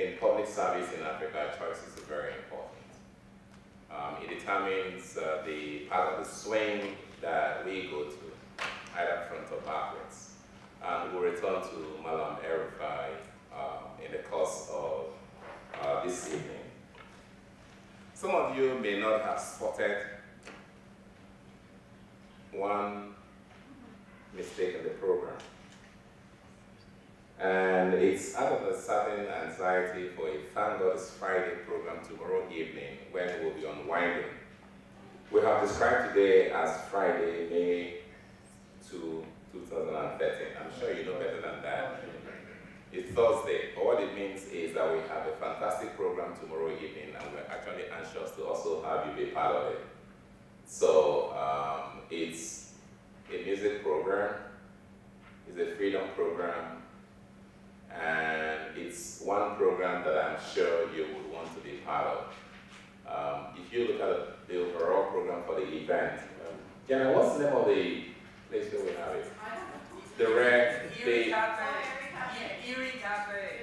in public service in Africa, choices are very important. It determines the part of the swing that we go to, either front or backwards. And we'll return to Malam Rufai in the course of this evening. Some of you may not have spotted one mistake in the program. And it's out of a certain anxiety for a Thank God It's Friday program tomorrow evening when we'll be unwinding. We have described today as Friday, May 2, 2013. I'm sure you know better than that. It's Thursday, but what it means is that we have a fantastic program tomorrow evening, and we're actually anxious to also have you be part of it. So it's a music program, it's a freedom program, and it's one program that I'm sure you would want to be part of. If you look at the overall program for the event, Jenna, what's the name of the place where we have it? The Red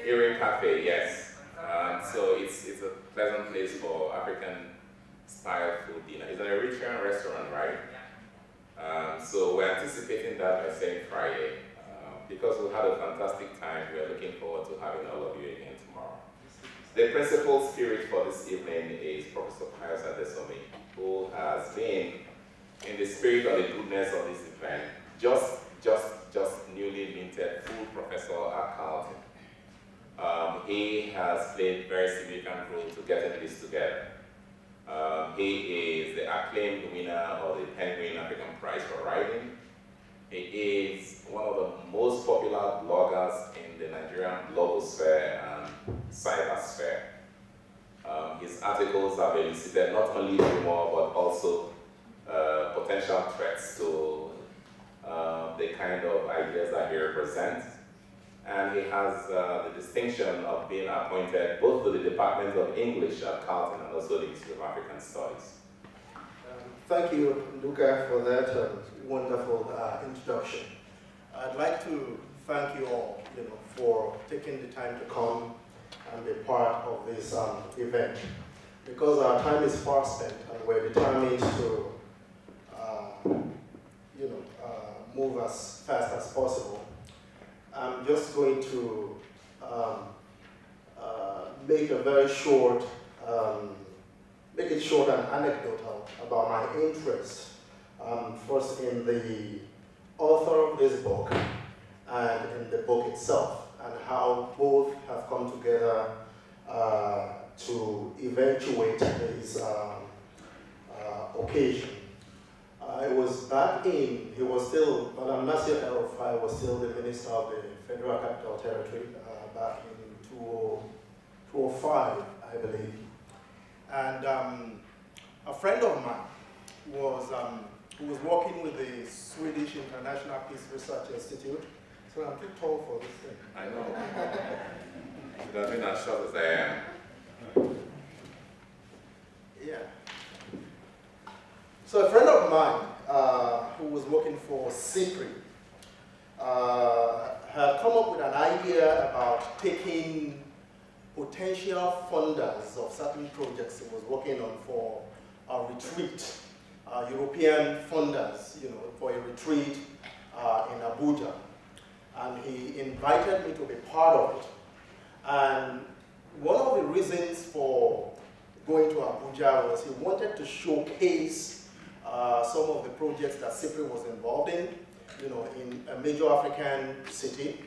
Erie Cafe, yes. So it's a pleasant place for African-style food dinner. It's an Eritrean restaurant, right? So we're anticipating that by saying Friday. Because we had a fantastic time, we're looking forward to having all of you again tomorrow. The principal spirit for this evening is Professor Pius Adesomi, who has been in the spirit of the goodness of this event, just newly minted full professor at Carleton. He has played a very significant role to getting this together. He is the acclaimed winner of the Penguin African Prize for Writing. He is one of the most popular bloggers in the Nigerian blogosphere and cybersphere. His articles have elicited not only humor but also potential threats to the kind of ideas that he represents. And he has the distinction of being appointed both to the Department of English at Carleton and also the Institute of African Studies. Thank you, Luca, for that wonderful introduction. I'd like to thank you all, for taking the time to come and be part of this event. Because our time is far spent and we're determined to, move as fast as possible, I'm just going to make it short and anecdotal about my interest, first in the author of this book and in the book itself, and how both have come together to eventuate this occasion. It was back in, he was still, Madam Nasir Rufai was still the Minister of the Federal Capital Territory back in 2005, I believe. And a friend of mine was, who was working with the Swedish International Peace Research Institute. So I'm too tall for this thing. I know. Should have been as short as I am. Yeah. So a friend of mine who was working for CIPRI had come up with an idea about taking potential funders of certain projects he was working on for a retreat, European funders, for a retreat in Abuja. And he invited me to be part of it. And one of the reasons for going to Abuja was he wanted to showcase some of the projects that CIPRI was involved in a major African city,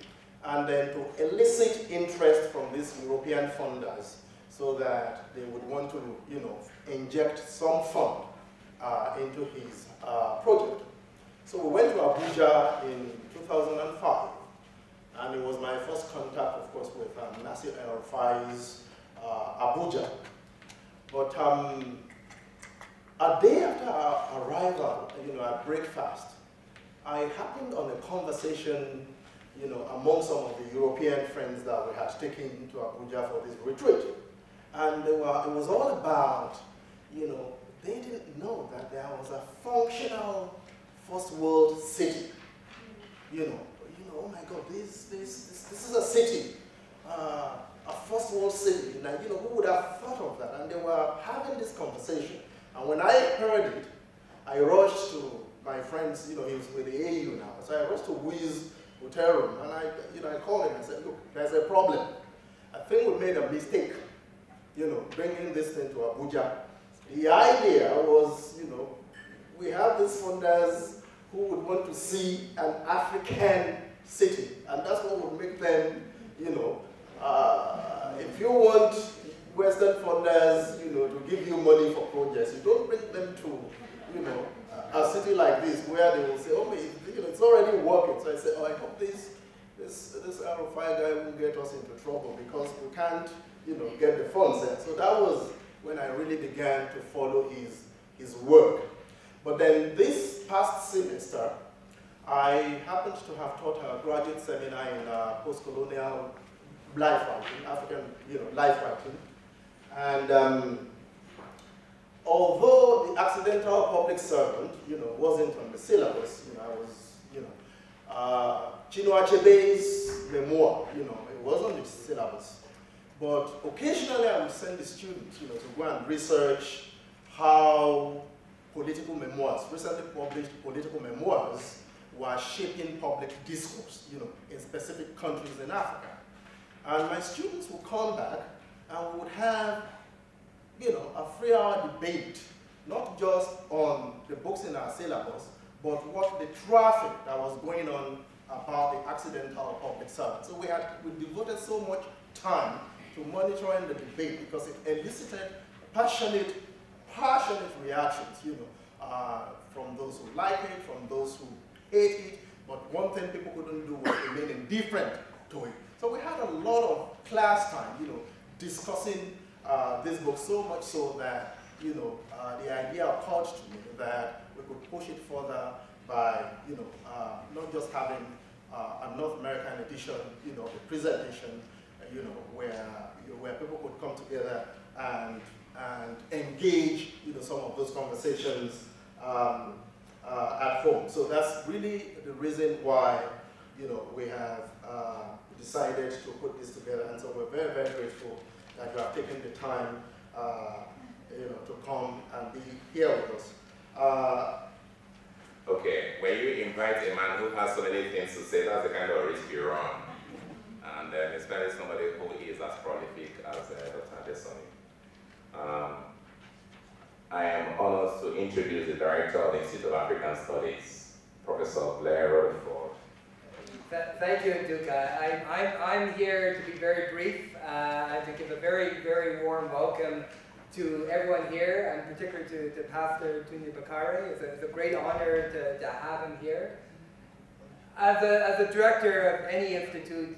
and then to elicit interest from these European funders so that they would want to, inject some fund into his project. So we went to Abuja in 2005, and it was my first contact, of course, with Nasir Rufai's Abuja. But a day after our arrival, at breakfast, I happened on a conversation, among some of the European friends that we had taken to Abuja for this retreat. And it was all about, they didn't know that there was a functional first world city. Oh my God, this is a city, a first world city, and who would have thought of that? And they were having this conversation. And when I heard it, I rushed to my friends, he was with the AU now, so I rushed to Wiz hotel room, and I called him and said, look, there's a problem. I think we made a mistake, bringing this thing to Abuja. The idea was, we have these funders who would want to see an African city, and that's what would make them, if you want Western funders, to give you money for projects, you don't bring them to, a city like this where they will say, oh, it's already working. So I said, oh, I hope this Rufai guy won't get us into trouble because we can't, get the funds there. So that was when I really began to follow his work. But then this past semester, I happened to have taught a graduate seminar in post-colonial life writing, African, life writing. And although the accidental public servant, wasn't on the syllabus, I was, Chinua Achebe's memoir, it was on the syllabus. But occasionally I would send the students, to go and research how political memoirs, recently published political memoirs, were shaping public discourse, in specific countries in Africa. And my students would come back and we would have, a 3-hour debate, not just on the books in our syllabus, but what the traffic that was going on about the accidental public servant. So we devoted so much time to monitoring the debate because it elicited passionate reactions, from those who like it, from those who hate it. But one thing people couldn't do was remain indifferent to it. So we had a lot of class time, discussing this book, so much so that, the idea occurred to me that we could push it further by, not just having a North American edition, a presentation, where people could come together and engage, some of those conversations at home. So that's really the reason why, we have decided to put this together. And so we're very, very grateful that you have taken the time, to come and be here with us. Okay, when you invite a man who has so many things to say, that's the kind of risk you run. And especially somebody who is as prolific as Dr. Adesoni. I am honored to introduce the Director of the Institute of African Studies, Professor Blair Rutherford. Thank you, Duka. I'm here to be very brief and to give a very, very warm welcome to everyone here, and particularly to Pastor Bakari. It's a great honor to have him here. As a director of any institute,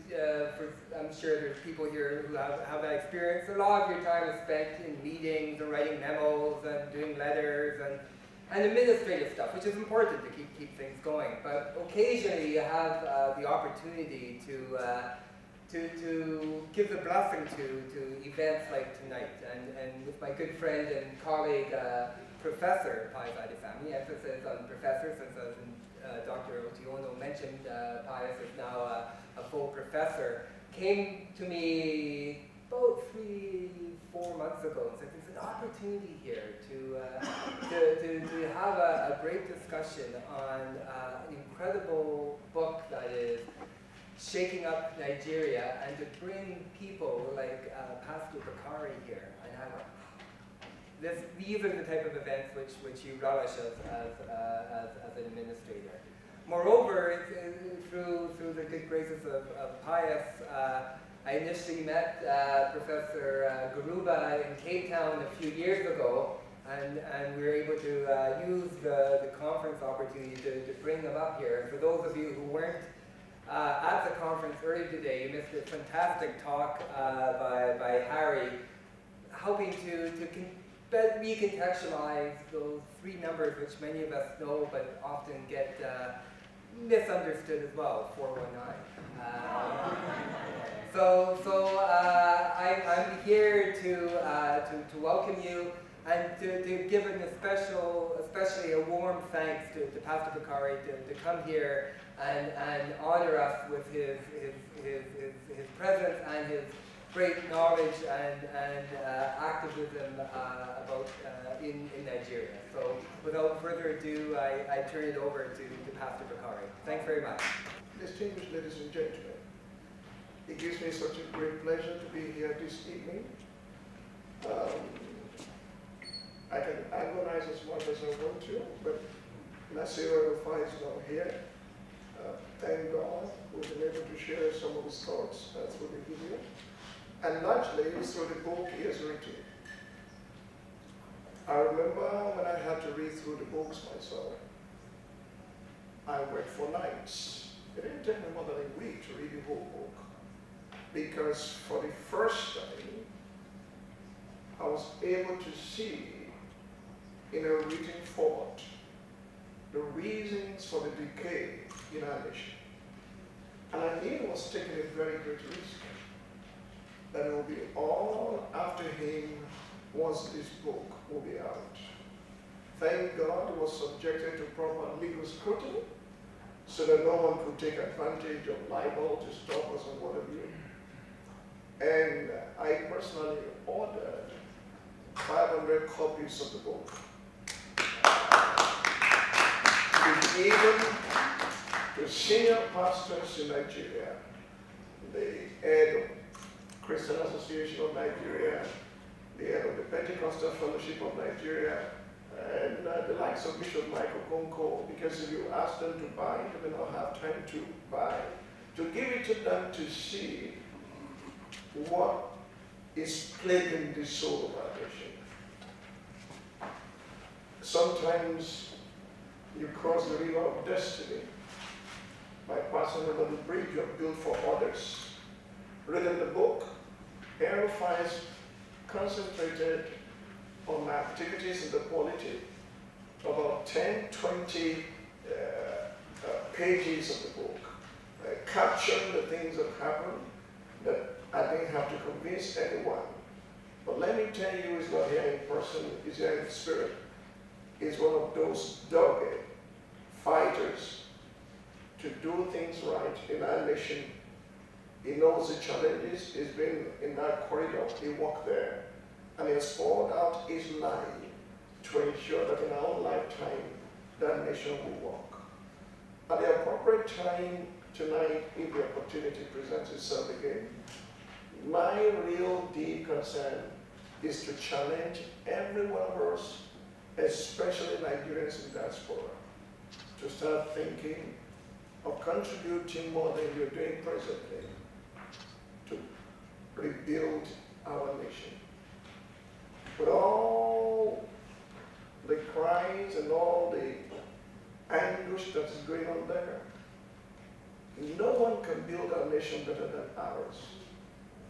I'm sure there's people here who have that experience. A lot of your time is spent in meetings and writing memos and doing letters and administrative stuff, which is important to keep things going. But occasionally you have the opportunity to give the blessing to events like tonight. And with my good friend and colleague, Professor Pius Adefemi, emphasis on professor, since Dr. Otiono mentioned Pius is now a full professor, came to me about 3-4 months ago and said, there's an opportunity here to have a great discussion on an incredible book that is shaking up Nigeria, and to bring people like Pastor Bakari here and have these are the type of events which you relish as an administrator. Moreover, through the good graces of Pius, I initially met Professor Garuba in Cape Town a few years ago, and we were able to use the conference opportunity to bring them up here. And for those of you who weren't at the conference earlier today, you missed a fantastic talk by Harry, helping to recontextualize those 3 numbers which many of us know but often get misunderstood as well, 419. I'm here to welcome you and to give especially a warm thanks to Pastor Bakari to come here and honor us with his presence and great knowledge and activism about in Nigeria. So without further ado, I turn it over to Pastor Bakari. Thanks very much. Distinguished ladies and gentlemen, it gives me such a great pleasure to be here this evening. I can agonize as much as I want to, but Nasir Rufai is not here. Thank God we've been able to share some of his thoughts through the video. And largely through the book he has written. I remember when I had to read through the books myself, I worked for nights. It didn't take me more than a week to read the whole book, because for the first time, I was able to see in a written format the reasons for the decay in our nation. And I knew he was taking a very great risk, that it will be all after him once this book will be out. Thank God it was subjected to proper legal scrutiny, so that no one could take advantage of libel to stop us and what have you. And I personally ordered 500 copies of the book to be given to senior pastors in Nigeria, the head of Christian Association of Nigeria, the head of the Pentecostal Fellowship of Nigeria, and the likes of Bishop Michael Konko, because if you ask them to buy, they may not have time to buy, to give it to them to see what is plaguing the soul of our nation. Sometimes you cross the river of destiny by passing over the bridge you have built for others. Reading the book, Rufai is concentrated on my activities in the quality, about 10, 20 pages of the book, capturing the things that happened that I didn't have to convince anyone. But let me tell you, he's not here in person, he's here in spirit. He's one of those dogged fighters to do things right in our nation. He knows the challenges. He's been in that corridor. He walked there. And he has poured out his life to ensure that in our own lifetime, that nation will walk. At the appropriate time tonight, if the opportunity presents itself again, my real deep concern is to challenge every one of us, especially Nigerians in diaspora, to start thinking of contributing more than you're doing presently to rebuild our nation. With all the cries and all the anguish that is going on there, no one can build our nation better than ours.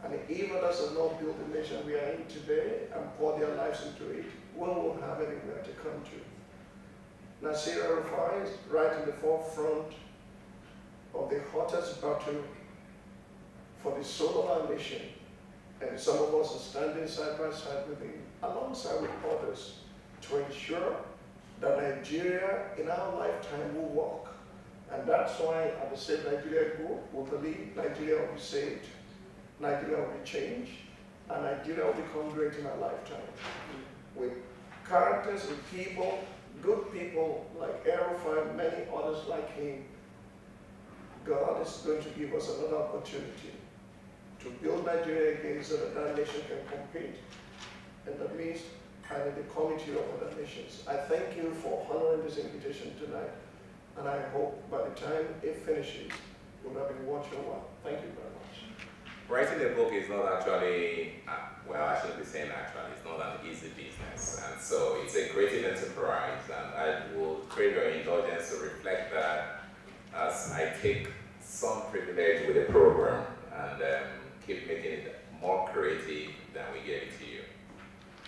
And if others have not built the nation we are in today and pour their lives into it, we won't have anywhere to come to. Nasir Rufai is right in the forefront of the hottest battle for the soul of our nation. And some of us are standing side by side with him, alongside with others, to ensure that Nigeria in our lifetime will walk. And that's why at the Save Nigeria Group, we believe Nigeria will be saved, Nigeria will be changed, and Nigeria will become great in our lifetime. With characters, with people, good people like Rufai and many others like him, God is going to give us another opportunity to build Nigeria again so that that nation can compete in the midst and in the committee of other nations. I thank you for honoring this invitation tonight, and I hope by the time it finishes, you'll have been watching well. Thank you very much. Writing a book is not actually, well, I shouldn't be saying actually, it's not an easy business. And so it's a creative enterprise, and I will crave your indulgence to reflect that as I take some privilege with the program and keep making it more creative than we gave it to you.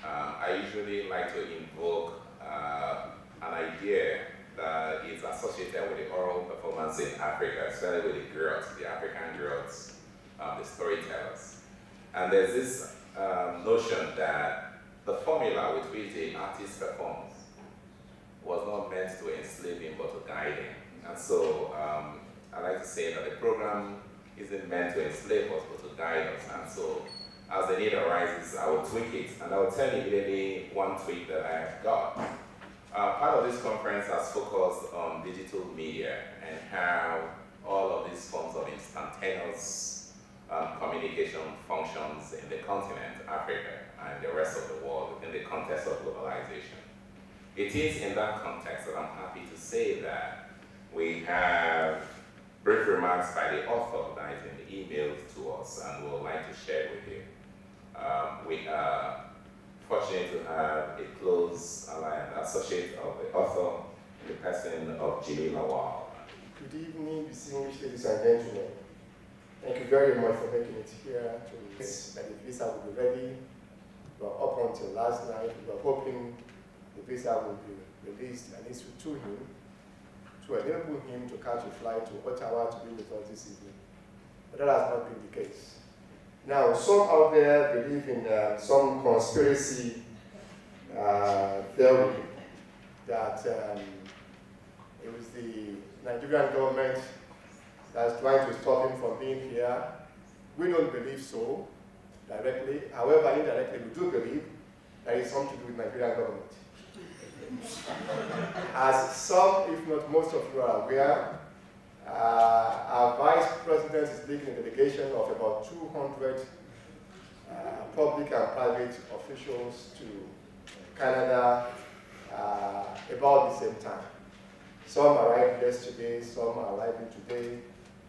I usually like to invoke an idea that is associated with the oral performance in Africa, especially with the griots, the African griots, the storytellers. And there's this notion that the formula with which the artist performs was not meant to enslave him, but to guide him. And so I like to say that the program isn't meant to enslave us, but to guide us. And so as the need arises, I will tweak it, and I will tell you immediately one tweak that I have got. Part of this conference has focused on digital media and how all of these forms of instantaneous communication functions in the continent, Africa, and the rest of the world in the context of globalization. It is in that context that I'm happy to say that we have brief remarks by the author that has been emailed to us and we would like to share with you. We are fortunate to have a close ally and associate of the author, the person of Jimmy Lawal. Good evening, distinguished ladies and gentlemen. Thank you very much for making it here to this, that the visa will be ready. But up until last night, we were hoping the visa will be released at least to him, to enable him to catch a flight to Ottawa to be with us this evening. But that has not been the case. Now, some out there believe in some conspiracy theory that it was the Nigerian government that's trying to stop him from being here. We don't believe so directly. However, indirectly, we do believe that it's something to do with Nigerian government. As some, if not most of you are aware, our vice president is leading a delegation of about 200 public and private officials to Canada about the same time. Some arrived yesterday, some are arriving today.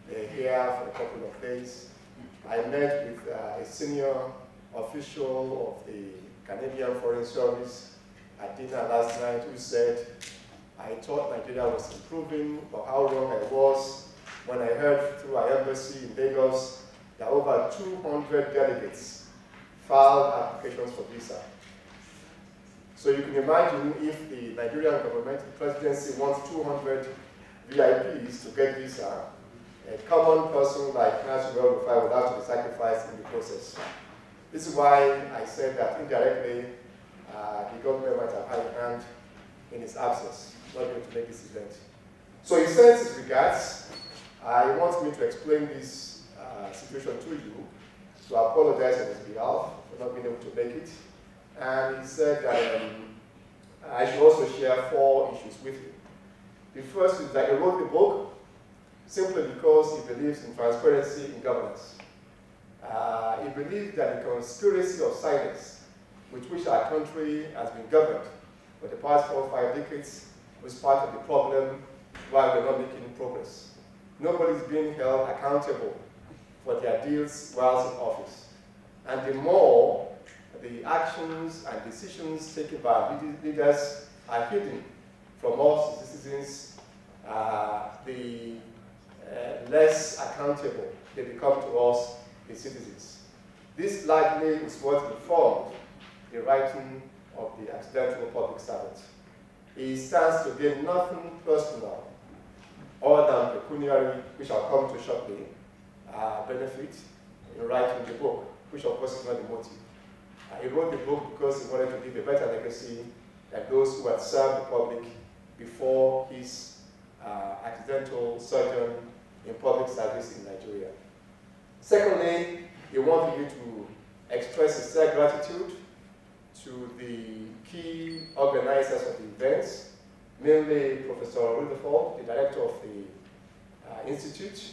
They're here for a couple of days. I met with a senior official of the Canadian Foreign Service at dinner last night who said, I thought Nigeria was improving, but how wrong I was when I heard through our embassy in Lagos that over 200 delegates filed applications for visa. So you can imagine if the Nigerian government, the presidency wants 200 VIPs to get visa, a common person like Nasir Rufai would have to be sacrificed in the process. This is why I said that indirectly the government might have had a hand in his absence, not going to make this event. So he sends his regards. He wants me to explain this situation to you, so I apologize on his behalf for not being able to make it. And he said that I should also share 4 issues with you. The first is that he wrote the book simply because he believes in transparency in governance. He believes that the conspiracy of silence with which our country has been governed for the past 4 or 5 decades was part of the problem why we're not making progress. Nobody's being held accountable for their deals whilst in office. And the more the actions and decisions taken by leaders are hidden from us, the citizens, the less accountable they become to us, the citizens. This likely is what informed the writing of the accidental public servant. He stands to gain nothing personal other than pecuniary, which I'll come to shortly, benefit in writing the book, which of course is not the motive. He wrote the book because he wanted to leave a better legacy than those who had served the public before his accidental sojourn in public service in Nigeria. Secondly, he wanted me to express sincere gratitude to the key organizers of the events, mainly Professor Rufai, the director of the Institute,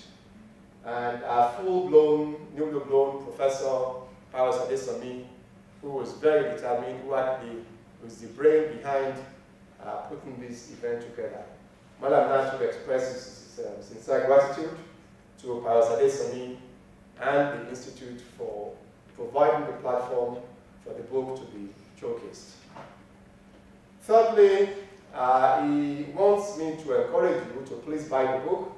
and our full-blown, newly blown Professor Pastor Bakari, who was very determined, who actually was the brain behind putting this event together. Madam Nasir expresses his sincere gratitude to Pastor Bakari and the Institute for providing the platform for the book to be showcased. Thirdly, he wants me to encourage you to please buy the book.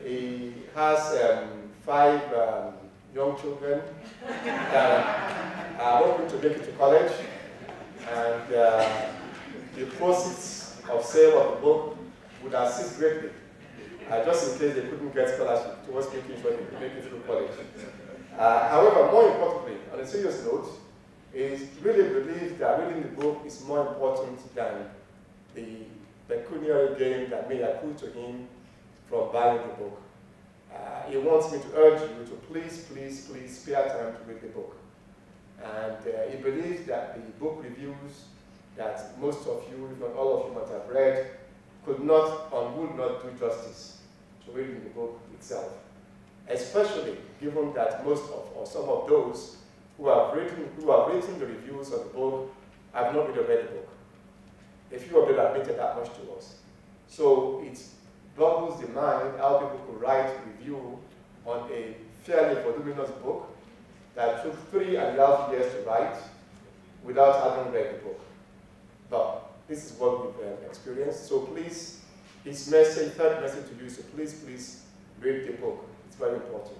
He has 5 young children that are hoping to make it to college, and the proceeds of sale of the book would assist greatly, just in case they couldn't get scholarship towards making sure they could make it through college. However, more importantly, on a serious note, he really believes that reading the book is more important than the pecuniary gain that may accrue to him from buying the book. He wants me to urge you to please, please, please spare time to read the book. And he believes that the book reviews that most of you, if not all of you, might have read, could not and would not do justice to reading the book itself. Especially given that most of, or some of those who have written the reviews of the book have not really read the book. A few of them admitted that much to us. So it boggles the mind how people could write a review on a fairly voluminous book that took 3.5 years to write without having read the book. But this is what we've experienced. So please, his message, third message to you, so please read the book. It's very important.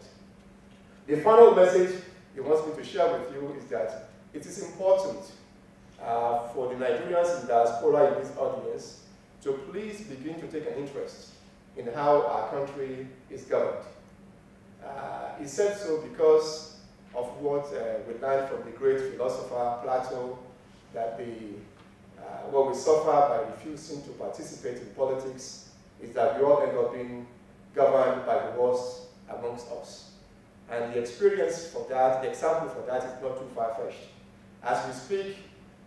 The final message he wants me to share with you is that it is important for the Nigerians in diaspora in this audience to please begin to take an interest in how our country is governed. He said so because of what we learned from the great philosopher Plato, that what we suffer by refusing to participate in politics is that we all end up being governed by the worst amongst us. And the experience for that, the example for that is not too far-fetched. As we speak,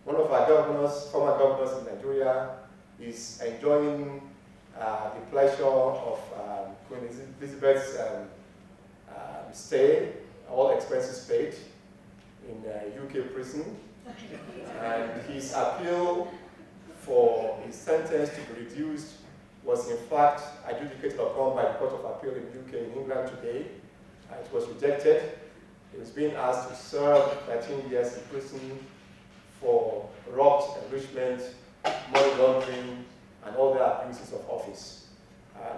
one of our governors, former governors in Nigeria, is enjoying the pleasure of Queen Elizabeth's stay, all expenses paid, in UK prison. And his appeal for his sentence to be reduced was in fact adjudicated upon by the Court of Appeal in UK in England today. It was rejected. He was being asked to serve 13 years in prison for corrupt enrichment, money laundering, and all the abuses of office.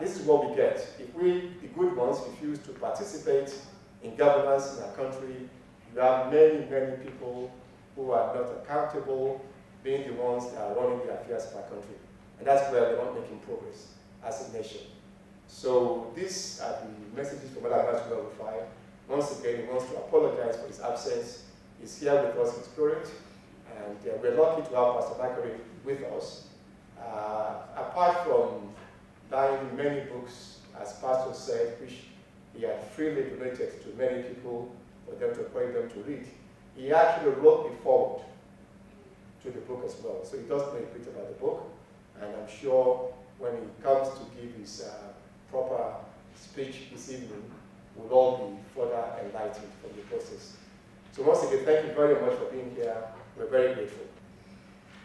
This is what we get. If we, the good ones, refuse to participate in governance in our country, you have many people who are not accountable, being the ones that are running the affairs of our country. And that's where we're not making progress as a nation. So these are the messages from Rufai. Once again, he wants to apologize for his absence. He's here with us in spirit, and we're lucky to have Pastor Bakari with us. Apart from buying many books, as Pastor said, which he had freely donated to many people for them to encourage them to read, he actually wrote the foreword to the book as well. So he does know a bit about the book, and I'm sure when he comes to give his proper speech this evening, we'll all be further enlightened from the process. So once again, thank you very much for being here. We're very grateful.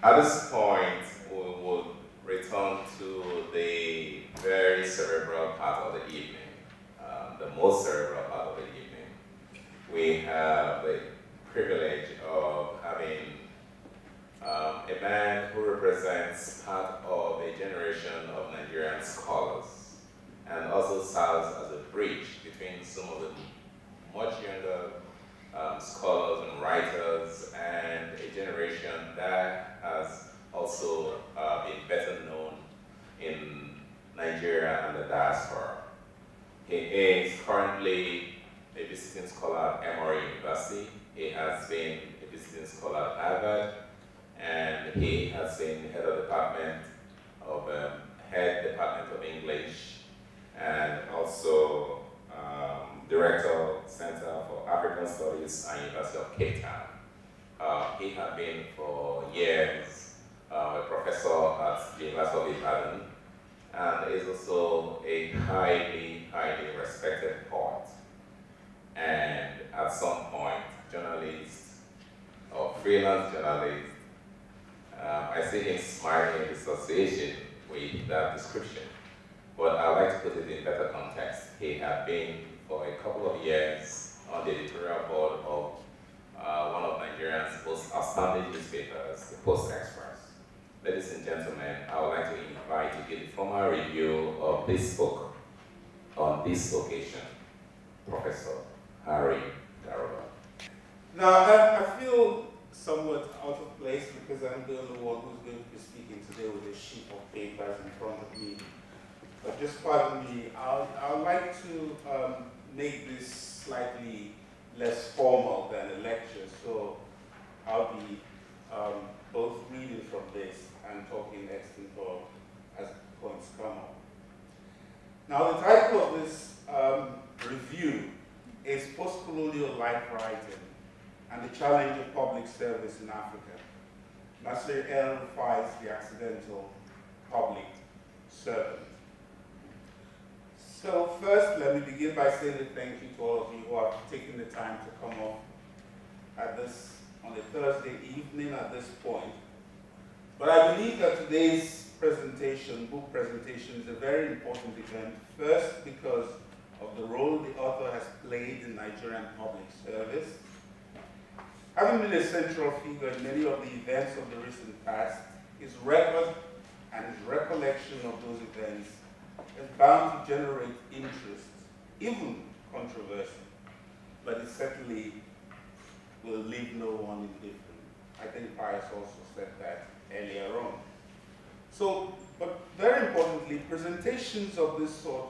At this point, we would return to the very cerebral part of the evening, the most cerebral part of the evening. We have the privilege of having a man who represents part of a generation of Nigerian scholars and also serves as a bridge between some of the much younger scholars and writers and a generation that has also been better known in Nigeria and the diaspora. He is currently a visiting scholar at Emory University. He has been a visiting scholar at Harvard, and he has been head Department of English, and also Director Center for African Studies at University of Cape Town. He had been for years a professor at the University of Ibadan, and is also a highly respected poet, and at some point, journalist or freelance journalist. I see him smiling in association with that description, but I'd like to put it in better context. He had been for a couple of years on the editorial board of one of Nigeria's most outstanding newspapers, the Post Express. Ladies and gentlemen, I would like to invite you to give a formal review of this book on this occasion, Professor Harry Daroba. Now, I feel somewhat out of place because I'm the only one who's going to be speaking today with a sheet of papers in front of me. But just pardon me, I would like to make this slightly less formal than a lecture, so I'll be both reading from this and talking extempore as points come up. Now, the title of this review is Post-Colonial Life Writing and the Challenge of Africa. Nasir Rufai is the accidental public servant. So first, let me begin by saying a thank you to all of you who have taken the time to come up on a Thursday evening at this point. But I believe that today's presentation, book presentation, is a very important event. First, because of the role the author has played in Nigerian public service. Having been a central figure in many of the events of the recent past, his record and his recollection of those events is bound to generate interest, even controversy, but it certainly will leave no one indifferent. I think Pius also said that earlier on. So, but very importantly, presentations of this sort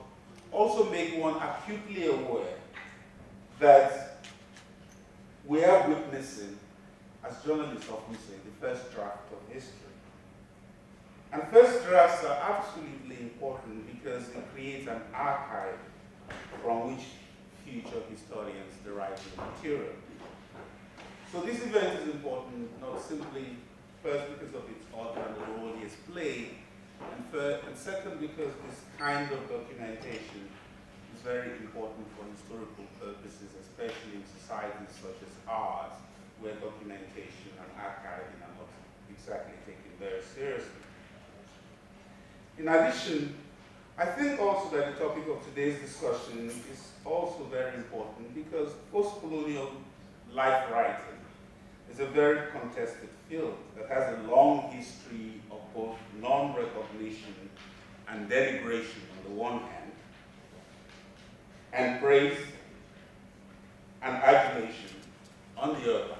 also make one acutely aware that we are witnessing, as journalists often say, the first draft of history. And first drafts are absolutely important because they create an archive from which future historians derive their material. So this event is important not simply first because of its author and the role he has played, and second because this kind of documentation is very important for historical purposes, especially in societies such as ours, where documentation and archiving are not exactly taken very seriously. In addition, I think also that the topic of today's discussion is also very important because post-colonial life writing is a very contested field that has a long history of both non-recognition and denigration on the one hand, and praise and adulation on the other.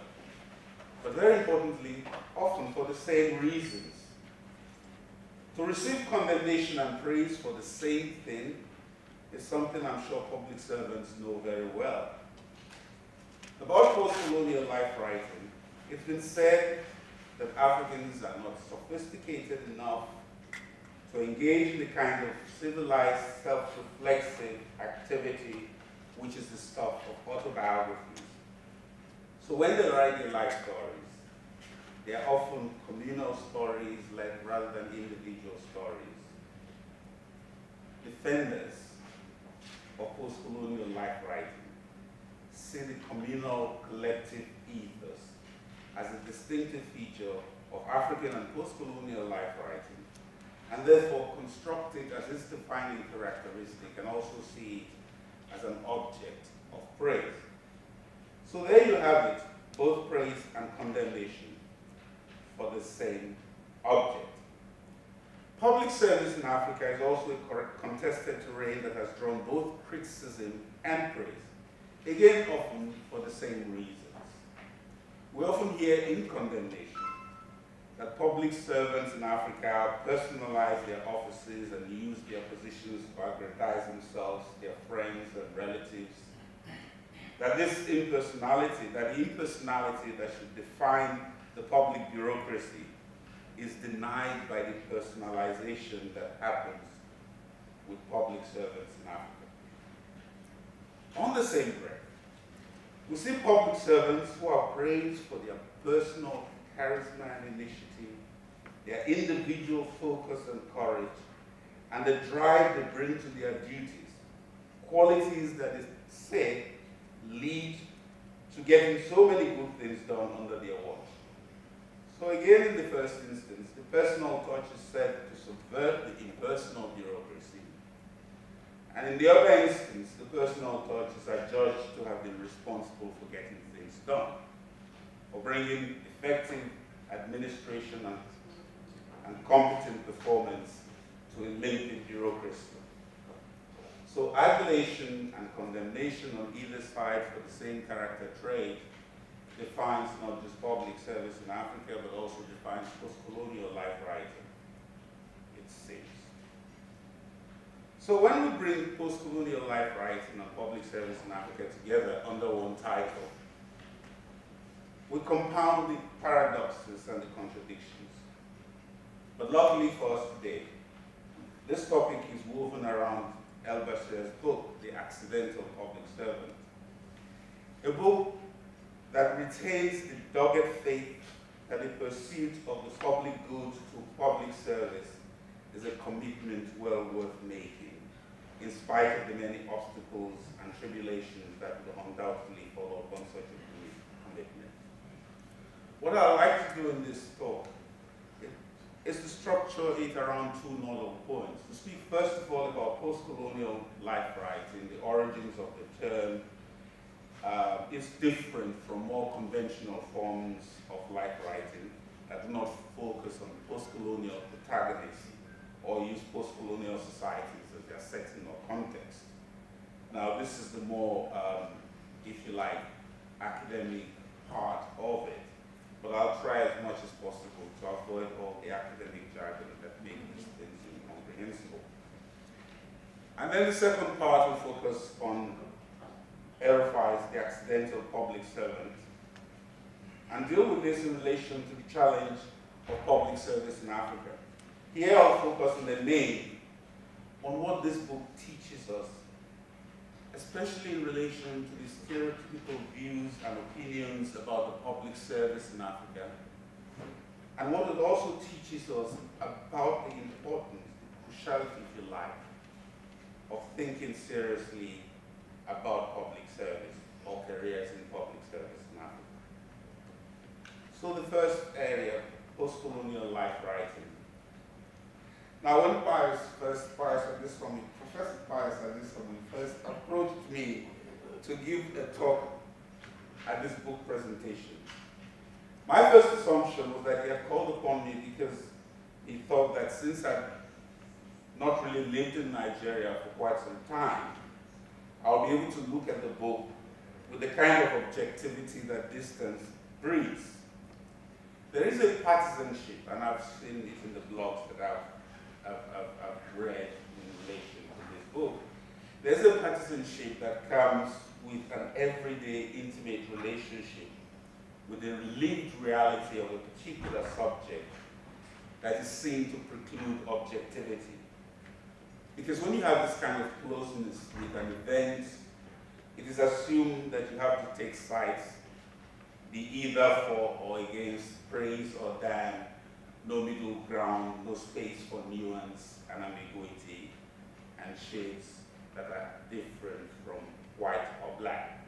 But very importantly, often for the same reasons. To receive condemnation and praise for the same thing is something I'm sure public servants know very well. About post-colonial life writing, it's been said that Africans are not sophisticated enough to engage in the kind of civilized, self-reflexive activity which is the stuff of autobiographies. So when they write their life stories, they are often communal stories rather than individual stories. Defenders of post-colonial life writing see the communal collective ethos as a distinctive feature of African and post-colonial life writing, and therefore construct it as its defining characteristic and also see it as an object of praise. So there you have it, both praise and condemnation for the same object. Public service in Africa is also a contested terrain that has drawn both criticism and praise, again often for the same reasons. We often hear in condemnation that public servants in Africa personalize their offices and use their positions to aggrandize themselves, their friends and relatives. That this impersonality, that the impersonality that should define the public bureaucracy is denied by the personalization that happens with public servants in Africa. On the same breath, we see public servants who are praised for their personal charisma and initiative, their individual focus and courage, and the drive they bring to their duties, qualities that is said lead to getting so many good things done under their watch. So again, in the first instance, the personal touch is said to subvert the impersonal bureaucracy. And in the other instance, the personal touch is adjudged to have been responsible for getting things done, for bringing effective administration and competent performance to a limpid bureaucracy. So adulation and condemnation on either side for the same character trait defines not just public service in Africa, but also defines post-colonial life writing, it seems. So when we bring post-colonial life writing and public service in Africa together under one title, we compound the paradoxes and the contradictions. But luckily for us today, this topic is woven around El-Bashir's book, The Accidental Public Servant, a book that retains the dogged faith that the pursuit of the public good to public service is a commitment well worth making, in spite of the many obstacles and tribulations that would undoubtedly follow upon such a commitment. What I'd like to do in this talk is to structure it around two nodal points. To speak first of all about post-colonial life writing, the origins of the term is different from more conventional forms of life writing that do not focus on post-colonial protagonists or use post-colonial societies as their setting or context. Now, this is the more, if you like, academic part of it, but I'll try as much as possible to avoid all the academic jargon that make these things incomprehensible. And then the second part will focus on Rufai's The Accidental Public Servant, and deal with this in relation to the challenge of public service in Africa. Here I'll focus in the main on what this book teaches us, especially in relation to the stereotypical views and opinions about the public service in Africa, and what it also teaches us about the importance, the cruciality, if you like, of thinking seriously about public service or careers in public service in Africa. So the first area, post-colonial life writing. Now, when Professor Pius first approached me to give a talk at this book presentation, my first assumption was that he had called upon me because he thought that since I'd not really lived in Nigeria for quite some time, I'll be able to look at the book with the kind of objectivity that distance breeds. There is a partisanship, and I've seen it in the blogs that I've read in relation to this book. There's a partisanship that comes with an everyday intimate relationship with the lived reality of a particular subject that is seen to preclude objectivity. Because when you have this kind of closeness with an event, it is assumed that you have to take sides, be either for or against, praise or damn, no middle ground, no space for nuance and ambiguity, and shades that are different from white or black.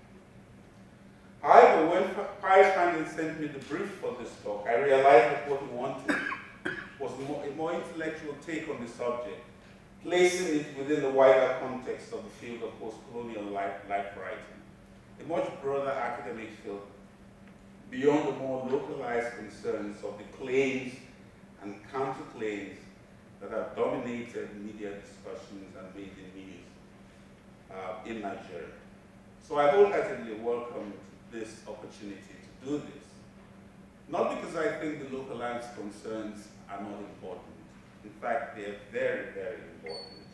However, when Pius finally sent me the brief for this talk, I realized that what he wanted was a more intellectual take on the subject, placing it within the wider context of the field of post-colonial life writing, a much broader academic field, beyond the more localized concerns of the claims and counterclaims that have dominated media discussions and made the news in Nigeria. So I wholeheartedly welcome this opportunity to do this. Not because I think the localized concerns are not important. In fact, they are very, very important.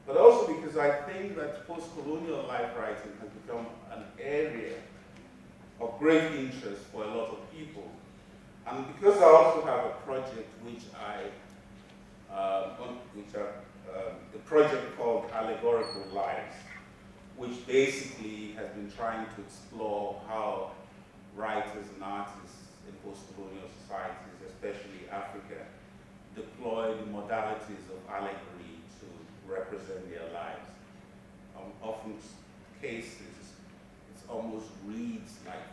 But also because I think that post-colonial life writing has become an area of great interest for a lot of people. And because I also have a project the project called Allegorical Lives, which basically has been trying to explore how writers and artists in post-colonial societies, especially Africa, deploy the modalities of allegory to represent their lives. Often cases, it almost reads like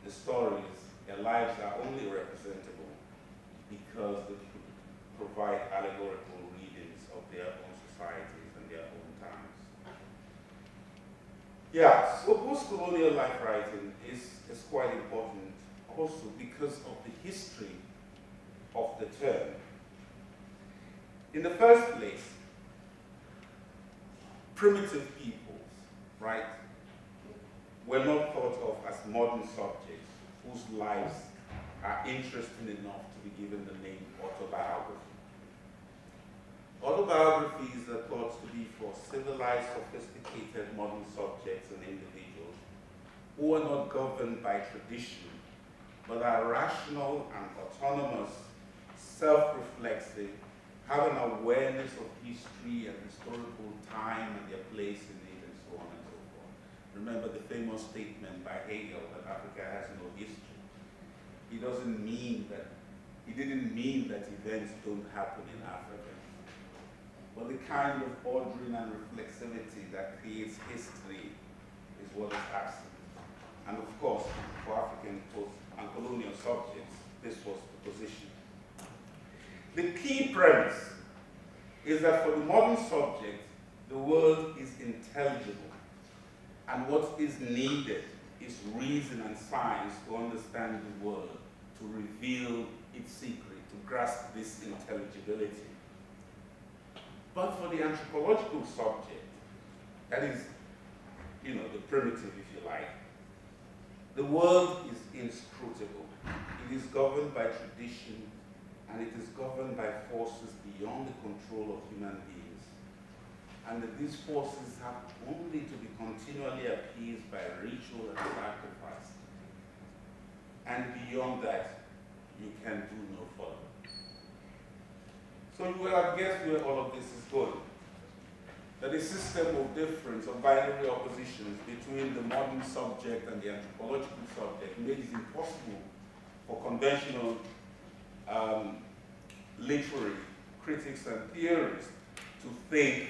the stories, their lives are only representable because they provide allegorical readings of their own societies and their own times. Yeah, so post-colonial life writing is quite important also because of the history of the term. In the first place, primitive peoples, right, were not thought of as modern subjects whose lives are interesting enough to be given the name autobiography. Autobiographies are thought to be for civilized, sophisticated modern subjects and individuals who are not governed by tradition, but are rational and autonomous, self-reflexive, have an awareness of history and historical time and their place in it, and so on and so forth. Remember the famous statement by Hegel that Africa has no history. he didn't mean that events don't happen in Africa. But the kind of ordering and reflexivity that creates history is what is absent. And of course, for African post and colonial subjects, this was the position. The key premise is that for the modern subject, the world is intelligible, and what is needed is reason and science to understand the world, to reveal its secret, to grasp this intelligibility. But for the anthropological subject, that is, the primitive, if you like, the world is inscrutable. It is governed by tradition, and it is governed by forces beyond the control of human beings. And that these forces have only to be continually appeased by ritual and sacrifice. And beyond that, you can do no further. So you will have guessed where all of this is going. That a system of difference, of binary oppositions between the modern subject and the anthropological subject made it impossible for conventional literary critics and theorists to think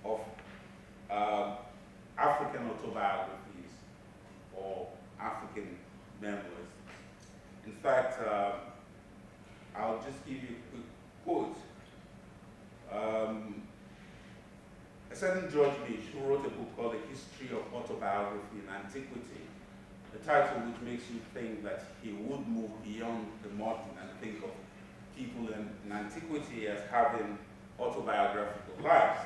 of African autobiographies or African memoirs. In fact, I'll just give you a quick quote. A certain George Meach, who wrote a book called The History of Autobiography in Antiquity, a title which makes you think that he would move beyond the modern and think of people in antiquity as having autobiographical lives.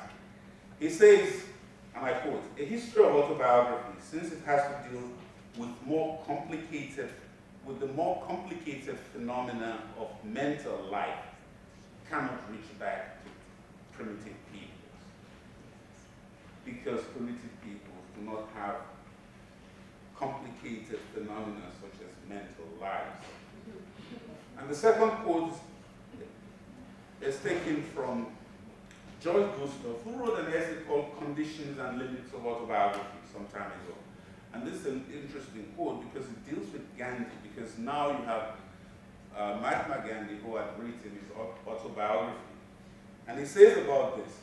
He says, and I quote, "A history of autobiography, since it has to deal with the more complicated phenomena of mental life, cannot reach back to primitive peoples, because primitive peoples do not have complicated phenomena such as mental lives." And the second quote is taken from George Gustav, who wrote an essay called Conditions and Limits of Autobiography some time ago. And this is an interesting quote because it deals with Gandhi, because now you have Mahatma Gandhi, who had written his autobiography. And he says about this,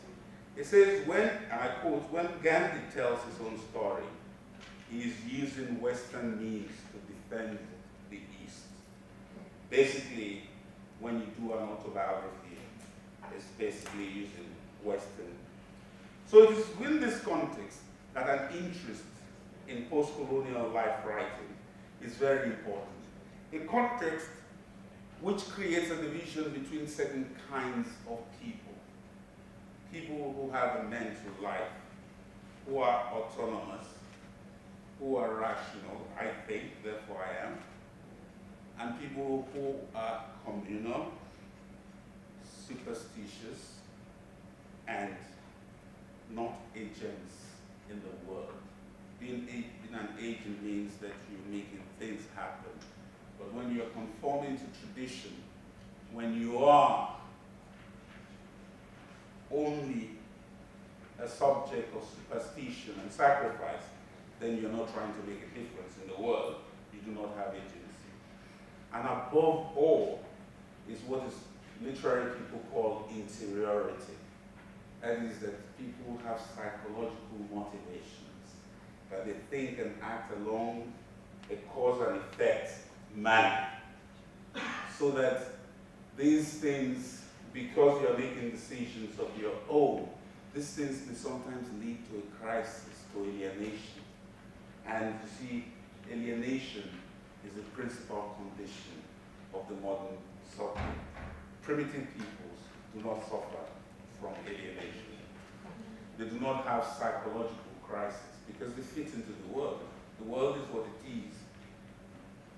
he says, when, and I quote, "When Gandhi tells his own story, he is using Western means to defend the East." Basically, when you do an autobiography, it's basically using Western. So it is within this context that an interest in post-colonial life writing is very important. A context which creates a division between certain kinds of people. People who have a mental life, who are autonomous, who are rational, I think, therefore I am, and people who are communal, superstitious, and not agents in the world. Being an agent means that you're making things happen. But when you're conforming to tradition, when you are only a subject of superstition and sacrifice, then you're not trying to make a difference in the world. You do not have agency. And above all is what is literary people call interiority. That is that people have psychological motivations, that they think and act along a cause and effect manner. So that these things, because you're making decisions of your own, these things may sometimes lead to a crisis, to alienation. And you see, alienation is a principal condition of the modern subject. Primitive peoples do not suffer from alienation. They do not have psychological crisis because they fit into the world. The world is what it is.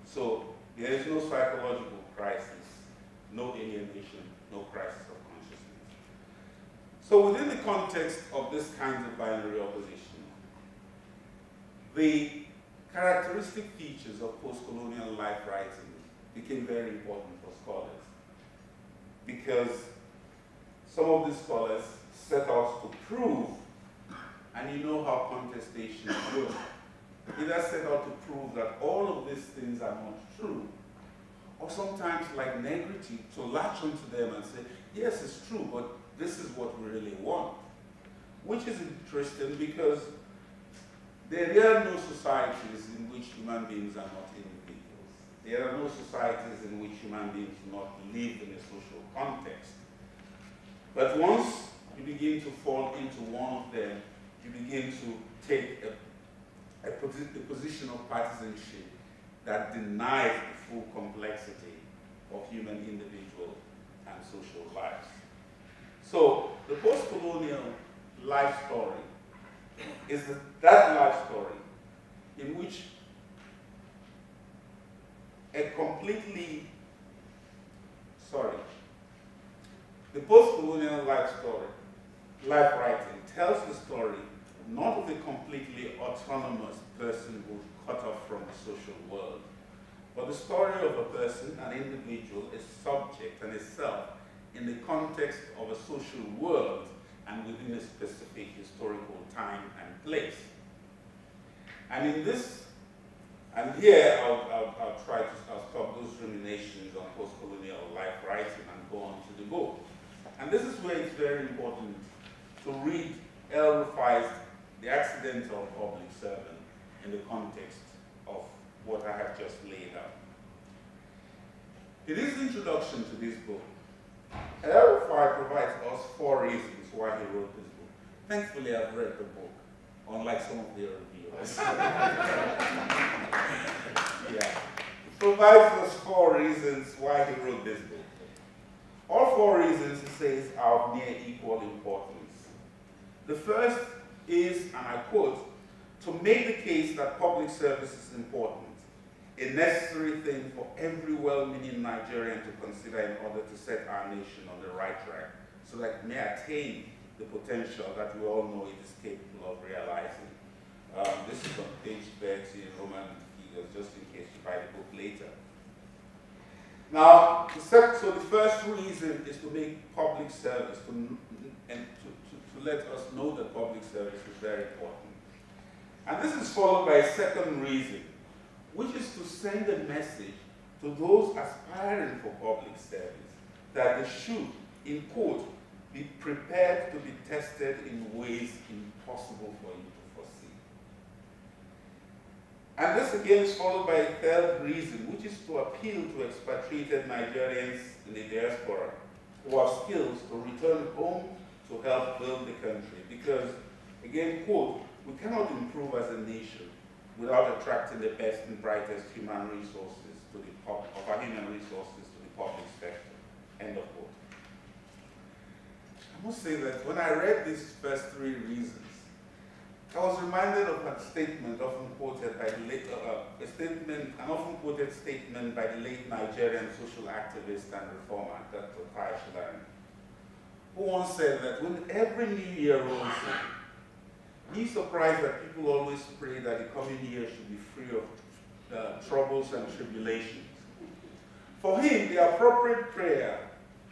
So there is no psychological crisis, no alienation, no crisis of consciousness. So within the context of this kind of binary opposition, the characteristic features of post-colonial life writing became very important for scholars, because some of these scholars set out to prove, and you know how contestation goes, either set out to prove that all of these things are not true, or sometimes like negative, to latch onto them and say, yes, it's true, but this is what we really want. Which is interesting because there are no societies in which human beings are not individuals. There are no societies in which human beings do not live in a social context. But once you begin to fall into one of them, you begin to take a position of partisanship that denies the full complexity of human individual and social lives. So the post-colonial life story is that life story in which the post-colonial life story, life writing, tells the story not of a completely autonomous person who's cut off from the social world, but the story of a person, an individual, a subject and a self in the context of a social world and within a specific historical time and place. And in this, and here I'll stop those ruminations on post-colonial life writing and go on to the book. And this is where it's very important to read El Rufai's The Accidental Public Servant in the context of what I have just laid out. In his introduction to this book, El Rufai provides us 4 reasons why he wrote this book. Thankfully, I've read the book, unlike some of the reviewers. Yeah. He provides us 4 reasons why he wrote this book. All 4 reasons, he says, are of near equal importance. The first is, and I quote, to make the case that public service is important, a necessary thing for every well-meaning Nigerian to consider in order to set our nation on the right track, so that it may attain the potential that we all know it is capable of realizing. This is on page 30 in Roman figures, just in case you buy the book later. Now, so the first reason is to make public service, and to let us know that public service is very important. And this is followed by a second reason, which is to send a message to those aspiring for public service that they should, in quote, be prepared to be tested in ways impossible for you to foresee. And this again is followed by a third reason, which is to appeal to expatriated Nigerians in the diaspora who have skills to return home to help build the country. Because, again, quote, we cannot improve as a nation without attracting the best and brightest human resources to the public sector, end of quote. I must say that when I read these first 3 reasons, I was reminded of a statement often quoted by the late, an often quoted statement by the late Nigerian social activist and reformer, Dr. Rufai, who once said that when every new year rolls in, he's surprised that people always pray that the coming year should be free of troubles and tribulations. For him, the appropriate prayer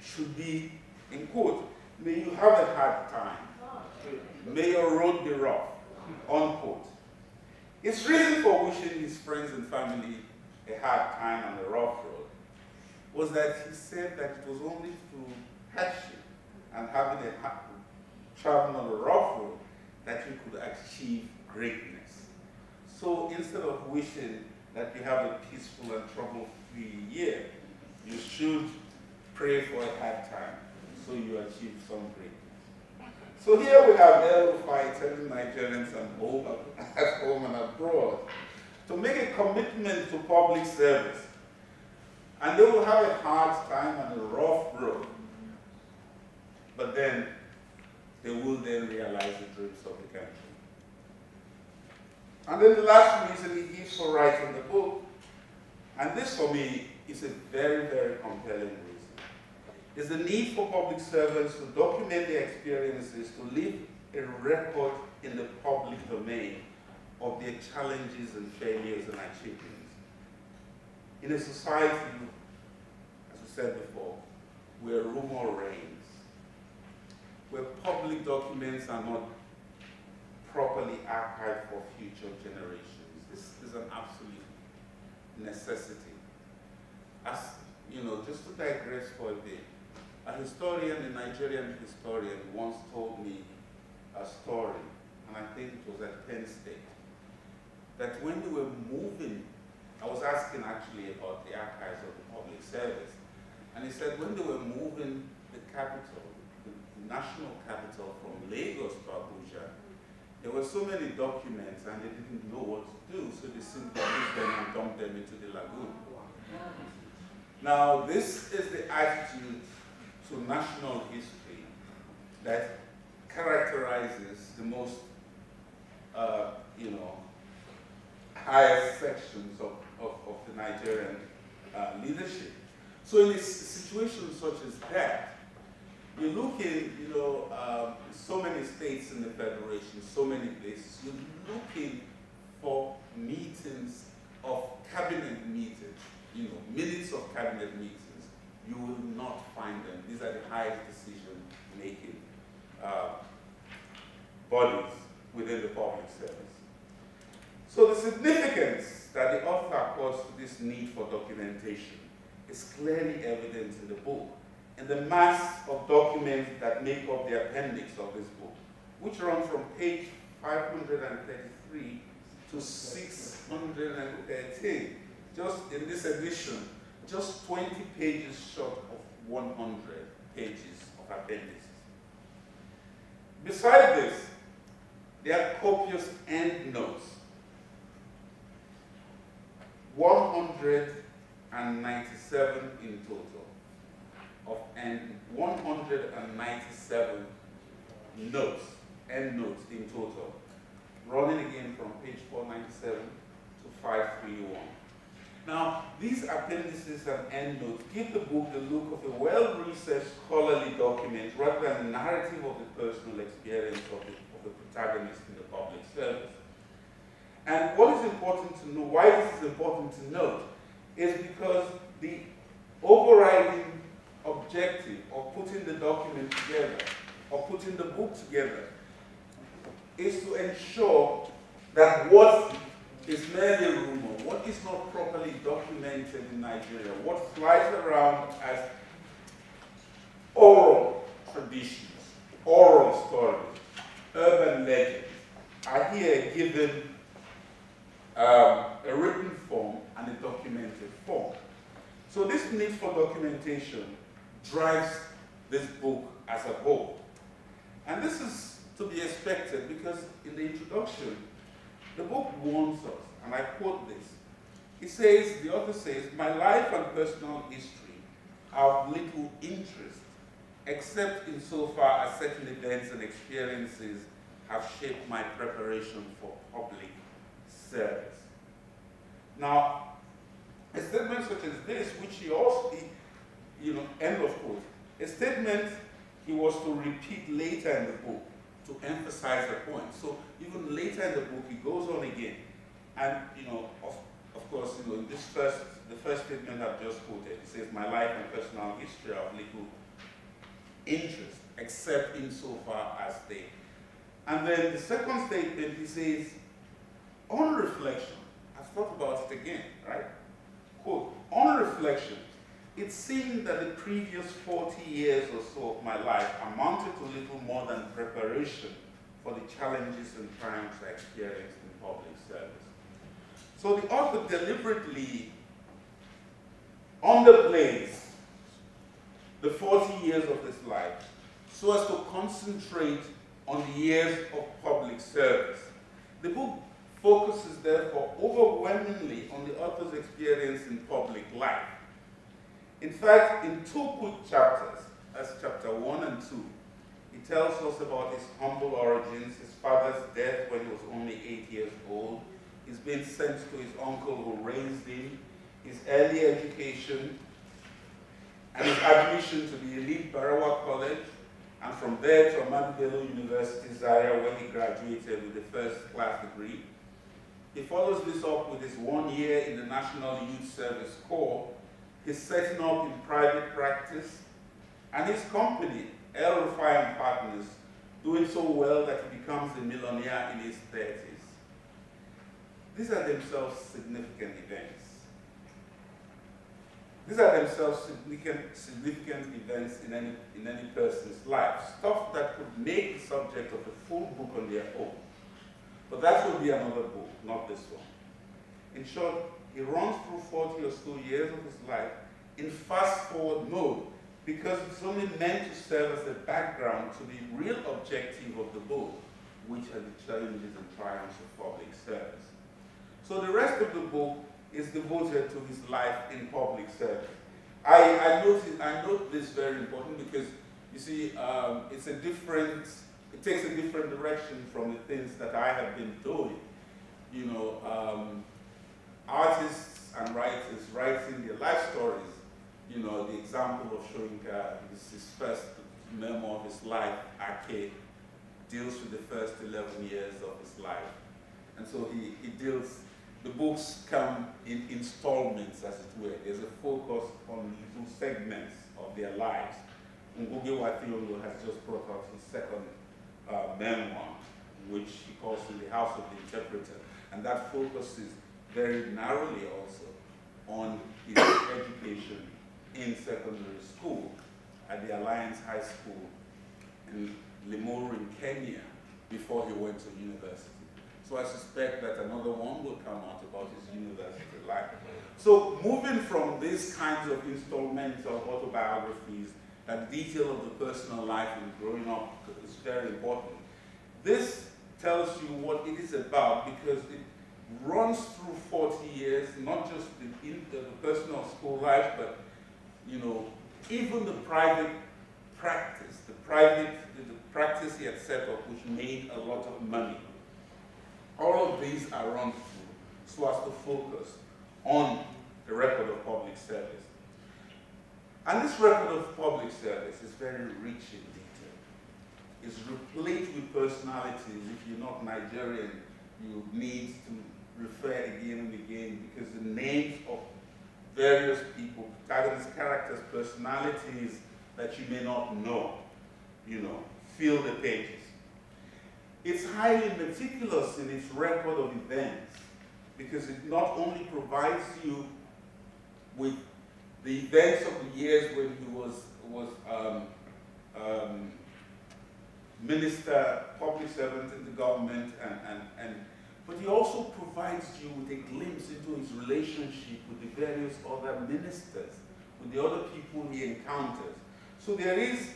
should be, in quote, may you have a hard time. May your road be rough, unquote. His reason for wishing his friends and family a hard time on the rough road was that he said that it was only through hardship and having traveling on the rough road that you could achieve greatness. So instead of wishing that you have a peaceful and trouble-free year, you should pray for a hard time so you achieve some greatness. So here we have El Rufai telling Nigerians at home and abroad to make a commitment to public service. And they will have a hard time on a rough road, but then they will then realize the dreams of the country. And then the last reason he gives for writing the book, and this for me is a very, very compelling reason, is the need for public servants to document their experiences, to leave a record in the public domain of their challenges and failures and achievements. In a society, as we said before, where rumor reigns, where public documents are not properly archived for future generations. This is an absolute necessity. as you know, just to digress for a bit, a historian, a Nigerian historian, once told me a story, and I think it was at Penn State, that when they were moving, I was asking actually about the archives of the public service, and he said when they were moving the capital, the national capital from Lagos to Abuja, there were so many documents and they didn't know what to do, so they simply used them and dumped them into the lagoon. Now, this is the attitude to national history that characterizes the most, you know, highest sections of the Nigerian leadership. So in a situation such as that, you look in, you know, so many states in the Federation, so many places, you're looking for meetings of cabinet meetings, you know, minutes of cabinet meetings. You will not find them. These are the highest decision-making bodies within the public service. So the significance that the author accords to this need for documentation is clearly evident in the book, and the mass of documents that make up the appendix of this book, which run from page 533 to 613. Just in this edition, just 20 pages short of 100 pages of appendices. Beside this, there are copious endnotes, 197 in total, and 197 notes, endnotes in total, running again from page 497 to 531. Now, these appendices and endnotes give the book the look of a well-researched scholarly document rather than a narrative of the personal experience of the protagonist in the public service. And what is important to know, why this is important to note, is because the overriding objective of putting the document together, or putting the book together, is to ensure that what is merely a rumor, what is not properly documented in Nigeria, what flies around as oral traditions, oral stories, urban legends, are here given a written form and a documented form. So this need for documentation drives this book as a whole. And this is to be expected because in the introduction, the book warns us, and I quote this. It says, the author says, "My life and personal history are of little interest, except insofar as certain events and experiences have shaped my preparation for public service." Now, a statement such as this, which he also, you know, end of quote, a statement he was to repeat later in the book to emphasize the point. So even later in the book, he goes on again. And, you know, of course, you know, in this the first statement I've just quoted, it says, "My life and personal history are of little interest, except insofar as they." And then the second statement, he says, "On reflection," I've thought about it again, right? Quote, "On reflection, it seemed that the previous 40 years or so of my life amounted to little more than preparation for the challenges and triumphs I experienced in public service." So the author deliberately underplays the 40 years of his life so as to concentrate on the years of public service. The book focuses, therefore, overwhelmingly on the author's experience in public life. In fact, in 2 quick chapters, that's chapter 1 and 2, he tells us about his humble origins, his father's death when he was only 8 years old, his being sent to his uncle who raised him, his early education, and his admission to the elite Barawa College, and from there to Ahmadu Bello University, Zaria, where he graduated with a first-class degree. He follows this up with his 1 year in the National Youth Service Corps, his setting up in private practice, and his company, Rufai and Partners, doing so well that he becomes a millionaire in his 30s. These are themselves significant events. These are themselves significant events in any person's life, stuff that could make the subject of a full book on their own. But that will be another book, not this one. In short, he runs through 40 or so years of his life in fast-forward mode, because it's only meant to serve as a background to the real objective of the book, which are the challenges and triumphs of public service. So the rest of the book is devoted to his life in public service. I note this very important because, you see, it takes a different direction from the things that I have been doing. You know, artists and writers writing their life stories. You know, the example of showing his first memoir of his life, Ake, deals with the first 11 years of his life. And so he deals, the books come in installments, as it were. There's a focus on little segments of their lives. Ngugi Wathiongo has just brought out his second memoir, which he calls In the House of the Interpreter. And that focuses very narrowly also on his education in secondary school at the Alliance High School in Limuru in Kenya before he went to university. So I suspect that another one will come out about his university life. So moving from these kinds of installments of autobiographies and detail of the personal life and growing up is very important. This tells you what it is about because it runs through 40 years, not just the personal school life, but you know, even the private practice, the practice he had set up, which made a lot of money. All of these are run through so as to focus on the record of public service. And this record of public service is very rich in detail. It's replete with personalities. If you're not Nigerian, you need to refer again and again because the names of various people, protagonists, characters, personalities that you may not know, you know, fill the pages. It's highly meticulous in its record of events because it not only provides you with the events of the years when he was minister, public servant in the government, but he also provides you with a glimpse into his relationship with the various other ministers, with the other people he encounters. So there is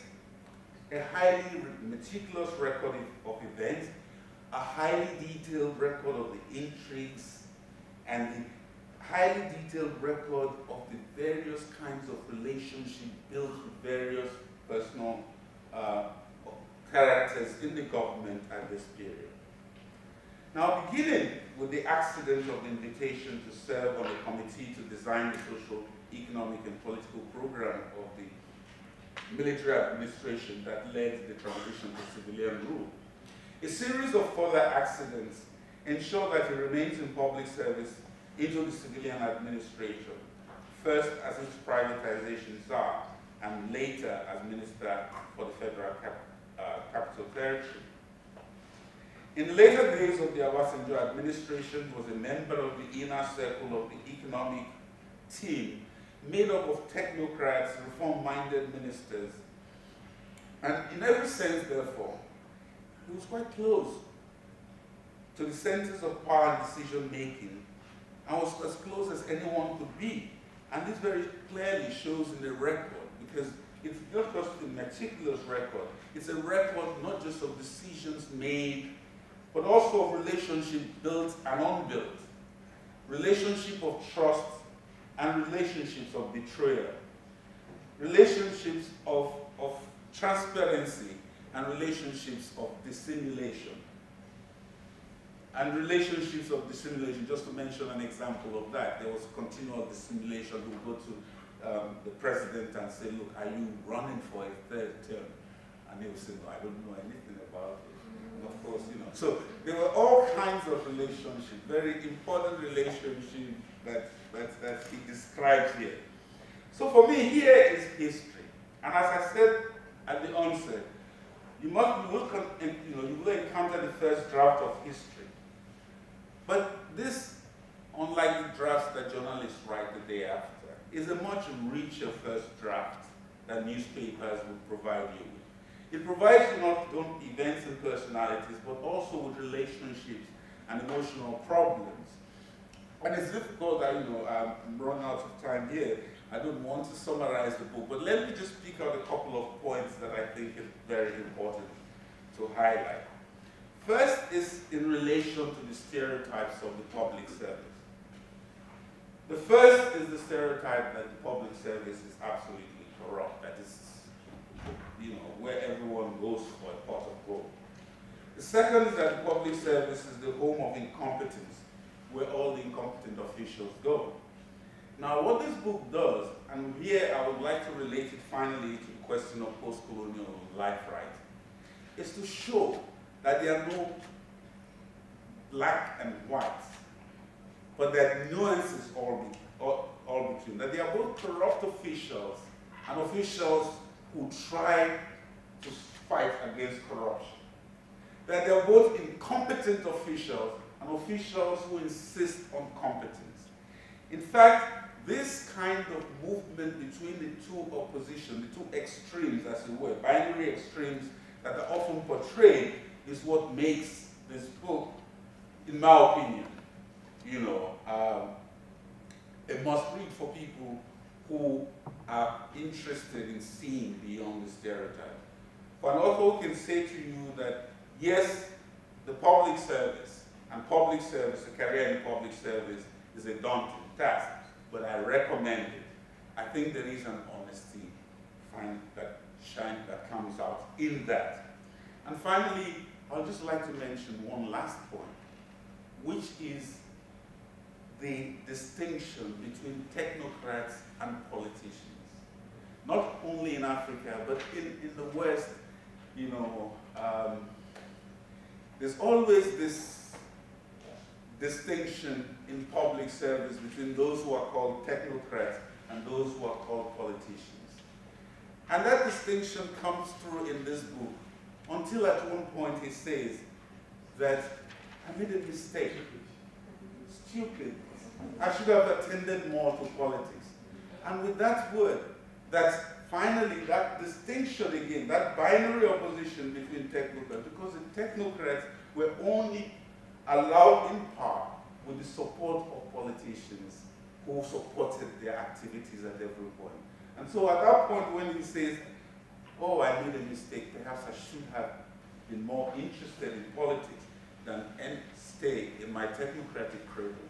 a highly meticulous record of events, a highly detailed record of the intrigues, and a highly detailed record of the various kinds of relationships built with various personal characters in the government at this period. Now, beginning with the accident of the invitation to serve on the committee to design the social, economic, and political program of the military administration that led the transition to civilian rule, a series of further accidents ensure that he remains in public service into the civilian administration, first as its privatization czar, and later as minister for the Federal Capital Territory. In the later days of the Obasanjo administration, he was a member of the inner circle of the economic team, made up of technocrats, reform-minded ministers, and in every sense, therefore, he was quite close to the centers of power and decision-making, and was as close as anyone could be. And this very clearly shows in the record, because it's not just a meticulous record, it's a record not just of decisions made, but also of relationships built and unbuilt, relationship of trust and relationships of betrayal, relationships of transparency and relationships of dissimulation. And relationships of dissimulation, just to mention an example of that, there was continual dissimulation. He would go to the president and say, look, are you running for a third term? And he would say, no, I don't know anything about it. And of course, you know. So there were all kinds of relationships, very important relationships that he describes here. So for me, here is history. And as I said at the onset, you will encounter the first draft of history. But this, unlike the drafts that journalists write the day after, is a much richer first draft that newspapers would provide you with. It provides you not only events and personalities, but also with relationships and emotional problems. And it's difficult, I'm running out of time here. I don't want to summarize the book, but let me just pick out a couple of points that I think is very important to highlight. First is in relation to the stereotypes of the public service. The first is the stereotype that the public service is absolutely corrupt, that is, where everyone goes for a pot of gold. The second is that the public service is the home of incompetence, where all the incompetent officials go. Now, what this book does, and here I would like to relate it finally to the question of post-colonial life right, is to show that there are no black and whites, but there are nuances all between. That there are both corrupt officials and officials who try to fight against corruption. That there are both incompetent officials and officials who insist on competence. In fact, this kind of movement between the two opposition, the two extremes, as it were, binary extremes that are often portrayed, is what makes this book, in my opinion, a must-read for people who are interested in seeing beyond the stereotype. For an author who can say to you that, yes, the public service, and public service, a career in public service, is a daunting task, but I recommend it. I think there is an honesty that comes out in that. And finally, I'd just like to mention one last point, which is the distinction between technocrats and politicians. Not only in Africa, but in the West, there's always this distinction in public service between those who are called technocrats and those who are called politicians. And that distinction comes through in this book, until at one point he says that I made a mistake. Stupid. I should have attended more to politics. And with that word, that finally, that distinction again, that binary opposition between technocrats, because the technocrats were only allowed in part with the support of politicians who supported their activities at every point. And so at that point when he says, oh, I made a mistake, perhaps I should have been more interested in politics than stay in my technocratic cradle,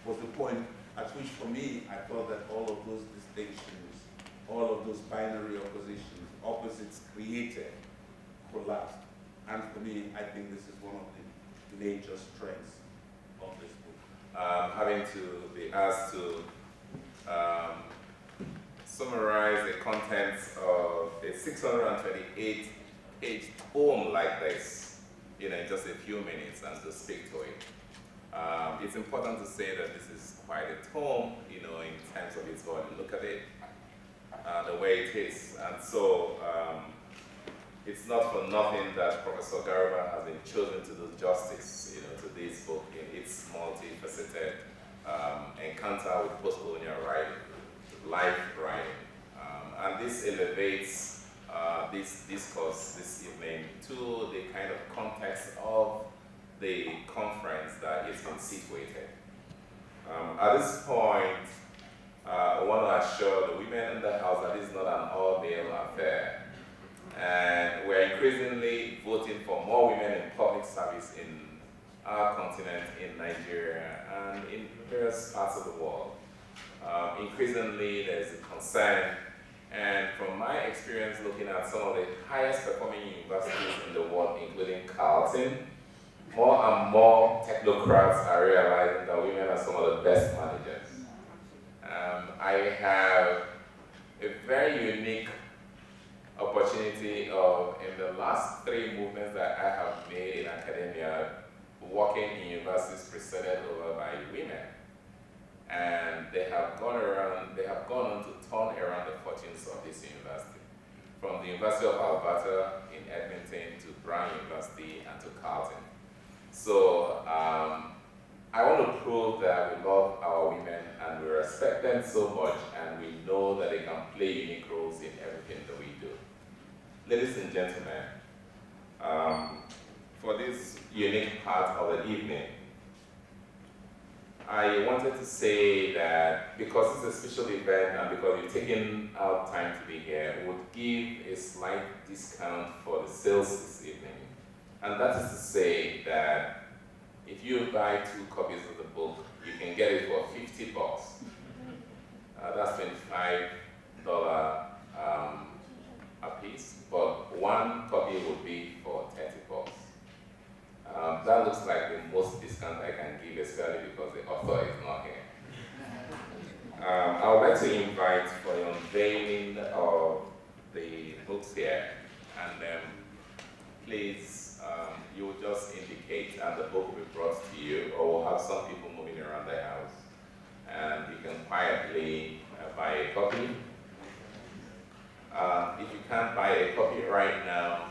was the point at which for me, I thought that all of those distinctions, all of those binary opposites created, collapsed. And for me, I think this is one of the major strengths of this book. Having to be asked to summarize the contents of a 628-page tome like this, in just a few minutes and to speak to it. It's important to say that this is quite a tome, in terms of its volume. Look at it, the way it is. And so it's not for nothing that Professor Garba has been chosen to do justice, to this book in its multifaceted encounter with post-colonial writing, life writing. And this elevates this discourse this evening to the kind of context of the conference that is been situated. At this point, I want to assure the women in the house that this is not an all-male affair. And we're increasingly voting for more women in public service in our continent, in Nigeria, and in various parts of the world. Increasingly, there's a concern, and from my experience looking at some of the highest performing universities in the world, including Carleton, more and more technocrats are realizing that women are some of the best managers. I have a very unique opportunity of, in the last 3 movements that I have made in academia, working in universities presided over by women. And they have gone on to turn around the fortunes of this university. From the University of Alberta in Edmonton to Brown University and to Carleton. So I want to prove that we love our women and we respect them so much, and we know that they can play unique roles in everything that we do. Ladies and gentlemen, for this unique part of the evening, I wanted to say that because it's a special event and because you've taken out time to be here, we would give a slight discount for the sales this evening. And that is to say that if you buy 2 copies of the book, you can get it for $50. That's $25 a piece, but 1 copy would be for $30. That looks like the most discount I can give, especially because the author is not here. I would like to invite for the unveiling of the books here, and please, you will just indicate and the book will be brought to you, or we'll have some people moving around the house, and you can quietly buy a copy. If you can't buy a copy right now,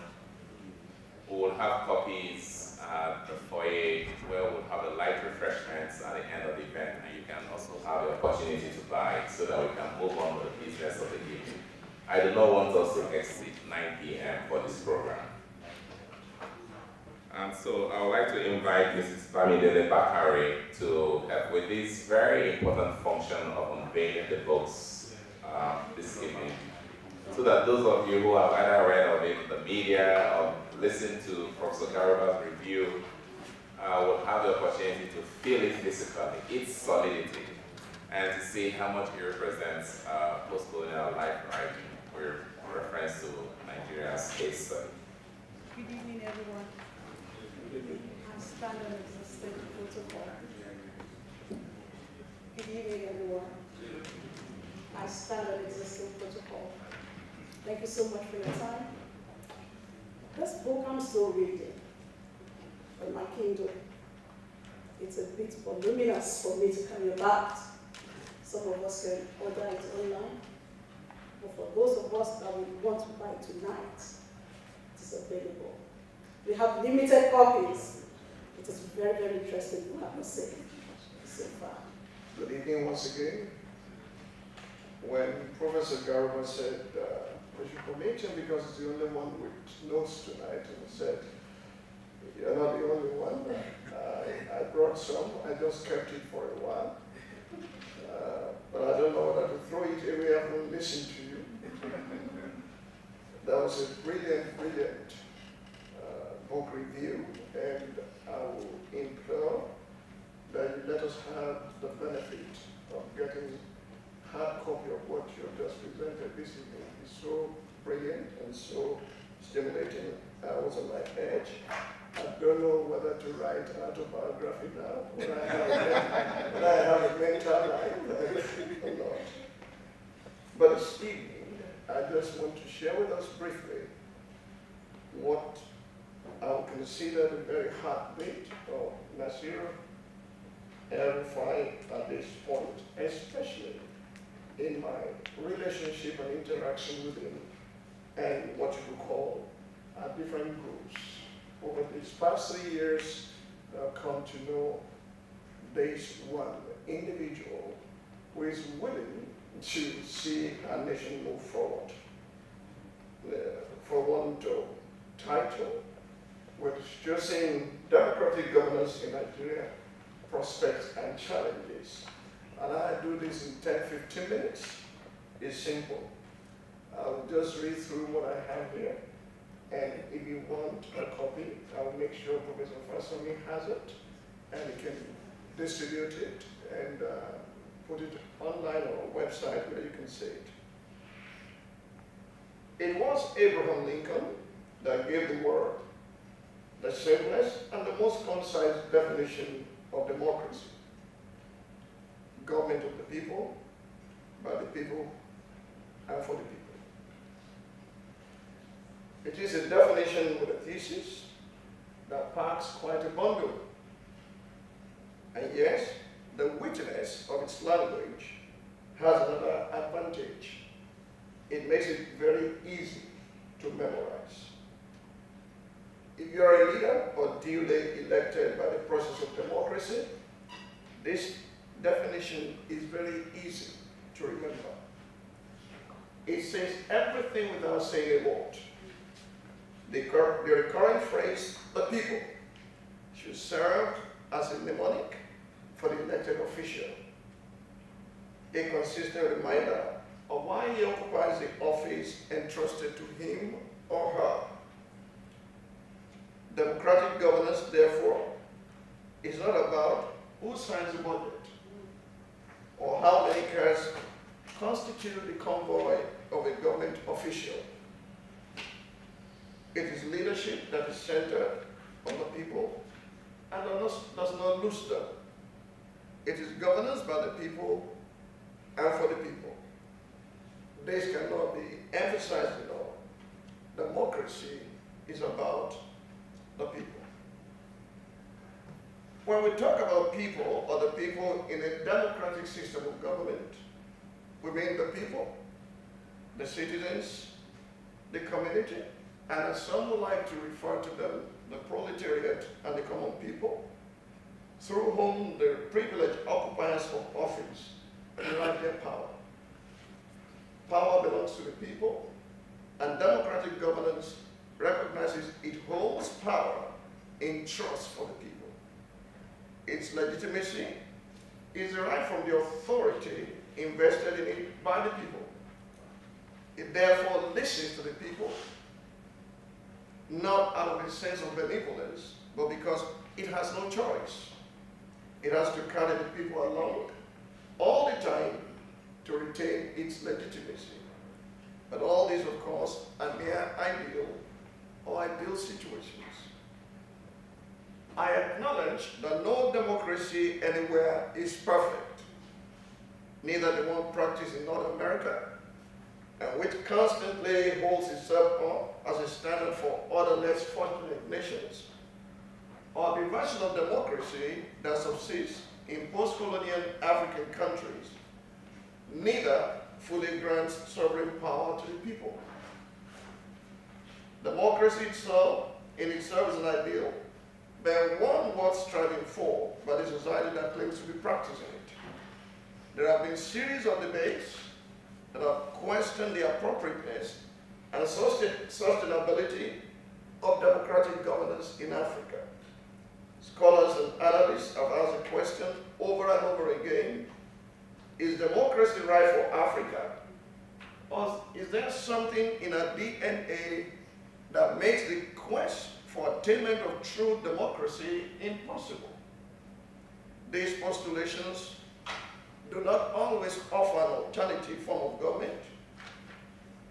we will have copies at the foyer where we'll have the light refreshments at the end of the event, and you can also have the opportunity to buy so that we can move on with the business of the evening. I do not want us to exceed 9 p.m. for this program. And so I would like to invite Mrs. Bakari to help with this very important function of unveiling the books this evening, so that those of you who have either read of it in the media or listened to Professor Gariba's review will have the opportunity to feel it physically, its solidity, and to see how much it represents post-colonial life writing with reference to Nigeria's case study. Good evening, everyone. I stand on existing protocol. Good evening, everyone. I stand on existing protocol. Thank you so much for your time. This book I'm still reading on my Kindle. It's a bit voluminous for me to carry about. Some of us can order it online. But for those of us that we want to buy tonight, it is available. We have limited copies. It is very, very interesting, I must say, so far. Good evening once again. When Professor Gariba said, we should commit him because he's the only one with notes tonight, and he said, you're not the only one. I brought some, I just kept it for a while. But I don't know whether to throw it away. I haven't listened to you. That was a brilliant, brilliant book review, and I will implore that you let us have the benefit of getting hard copy of what you have just presented this evening. It's so brilliant and so stimulating. I was on my edge. I don't know whether to write an autobiography now when I have a mental life or not. But this evening, I just want to share with us briefly what I would consider the very heartbeat of Nasir and Rufai at this point, especially in my relationship and interaction with him and what you would call our different groups. Over these past 3 years, I've come to know this one individual who is willing to see our nation move forward. For one title, which just saying democratic governance in Nigeria, prospects and challenges. And I do this in 10-15 minutes. It's simple. I'll just read through what I have here. And if you want a copy, I'll make sure Professor Fasoni has it, and he can distribute it and put it online or a website where you can see it. It was Abraham Lincoln that gave the world the simplest and the most concise definition of democracy. Government of the people, by the people, and for the people. It is a definition with a thesis that packs quite a bundle. And yes, the wittiness of its language has another advantage. It makes it very easy to memorize. If you're a leader or duly elected by the process of democracy, this definition is very easy to remember. It says everything without saying a word. The recurring phrase, the people, should serve as a mnemonic for the elected official, a consistent reminder of why he occupies the office entrusted to him or her. Democratic governance, therefore, is not about who signs the budget or how many cars constitute the convoy of a government official. It is leadership that is centered on the people and does not lose them. It is governance by the people and for the people. This cannot be emphasized enough. Democracy is about the people. When we talk about people or the people in a democratic system of government, we mean the people, the citizens, the community, and as some would like to refer to them, the proletariat and the common people, through whom the privileged occupiers of office derive their power. Power belongs to the people, and democratic governance recognizes it holds power in trust for the people. Its legitimacy is derived from the authority invested in it by the people. It therefore listens to the people, not out of a sense of benevolence, but because it has no choice. It has to carry the people along all the time to retain its legitimacy. But all these, of course, are mere ideal or ideal situations. I acknowledge that no democracy anywhere is perfect, neither the one practiced in North America, and which constantly holds itself up as a standard for other less fortunate nations, or the version of democracy that subsists in post-colonial African countries, neither fully grants sovereign power to the people. Democracy itself, in itself, is an ideal, but one worth striving for by the society that claims to be practicing it. There have been series of debates that have questioned the appropriateness and sustainability of democratic governance in Africa. Scholars and analysts have asked the question over and over again, is democracy right for Africa? Or is there something in our DNA that makes the quest for attainment of true democracy impossible? These postulations do not always offer an alternative form of government.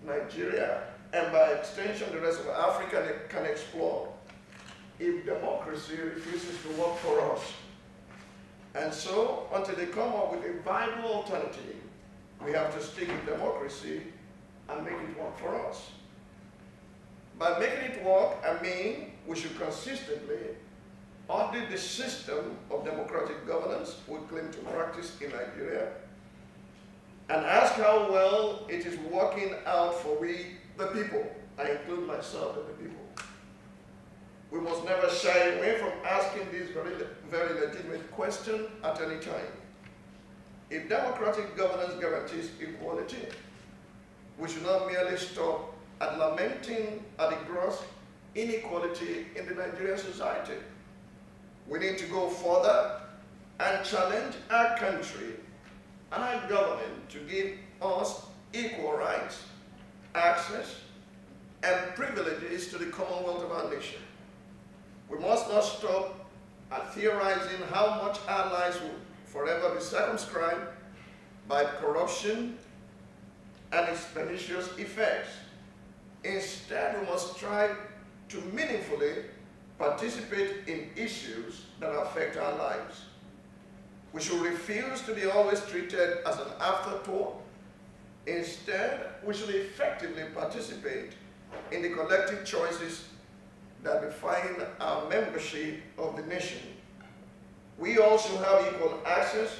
Nigeria, and by extension the rest of Africa, can explore if democracy refuses to work for us. And so, until they come up with a viable alternative, we have to stick with democracy and make it work for us. By making it work, I mean we should consistently audit the system of democratic governance we claim to practice in Nigeria and ask how well it is working out for we, the people. I include myself and the people. We must never shy away from asking this very legitimate question at any time. If democratic governance guarantees equality, we should not merely stop at lamenting at the gross inequality in the Nigerian society. We need to go further and challenge our country and our government to give us equal rights, access, and privileges to the commonwealth of our nation. We must not stop at theorizing how much our lives will forever be circumscribed by corruption and its pernicious effects. Instead, we must strive to meaningfully participate in issues that affect our lives. We should refuse to be always treated as an afterthought. Instead, we should effectively participate in the collective choices that define our membership of the nation. We also have equal access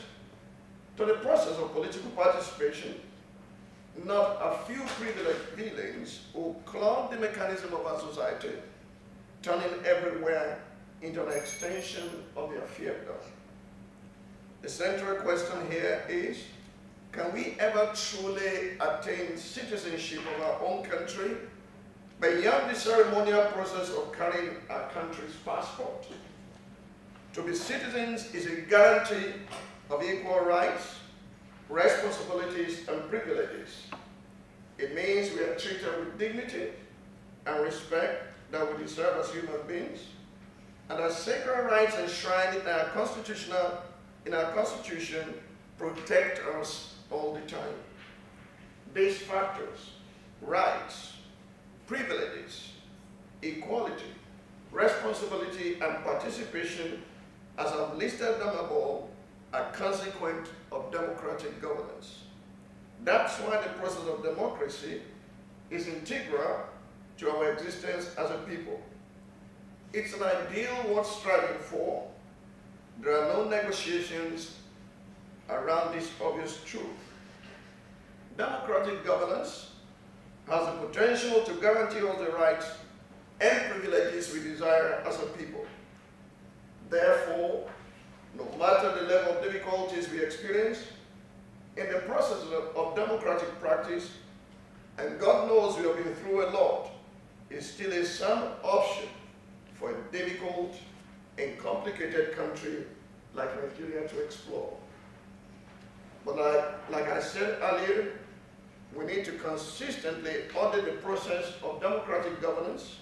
to the process of political participation. Not a few privileged villains who clog the mechanism of our society, turning everywhere into an extension of their fiefdom. The central question here is, can we ever truly attain citizenship of our own country beyond the ceremonial process of carrying our country's passport? To be citizens is a guarantee of equal rights, responsibilities, and privileges. It means we are treated with dignity and respect that we deserve as human beings, and our sacred rights enshrined in our Constitution protect us all the time. These factors, rights, privileges, equality, responsibility, and participation, as I've listed them above, are consequent of democratic governance. That's why the process of democracy is integral to our existence as a people. It's an ideal worth striving for. There are no negotiations around this obvious truth. Democratic governance has the potential to guarantee us the rights and privileges we desire as a people. Therefore, no matter the level of difficulties we experience in the process of democratic practice, and God knows we have been through a lot, it's still a sound option for a difficult and complicated country like Nigeria to explore. But like I said earlier, we need to consistently audit the process of democratic governance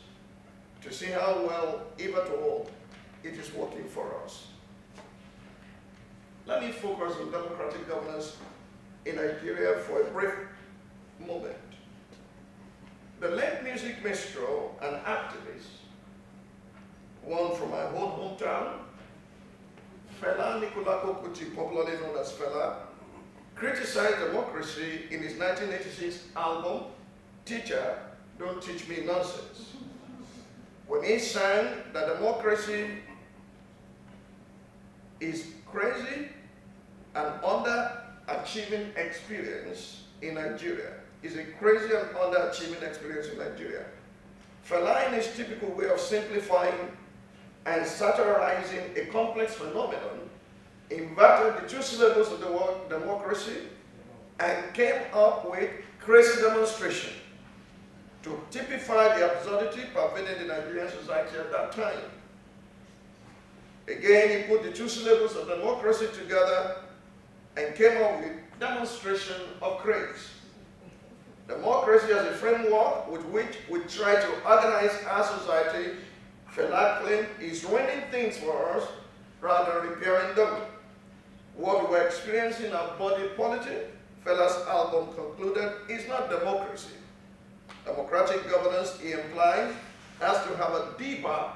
to see how well, if at all, it is working for us. Let me focus on democratic governance in Nigeria for a brief moment. The late music minstrel and activist, one from my own hometown, Fela Nikolako Kuti, popularly known as Fela, criticized democracy in his 1986 album, Teacher, Don't Teach Me Nonsense, when he sang that democracy is crazy and underachieving experience in Nigeria. Is a crazy and underachieving experience in Nigeria. Fela, in his typical way of simplifying and satirizing a complex phenomenon, inverted the two syllables of the word democracy and came up with crazy demonstration to typify the absurdity pervading the Nigerian society at that time. Again, he put the two syllables of democracy together and came up with demonstration of craze. Democracy as a framework with which we try to organize our society, Fela claimed, is ruining things for us rather than repairing them. What we were experiencing in our body politic, Fela's album concluded, is not democracy. Democratic governance, he implies, has to have a deeper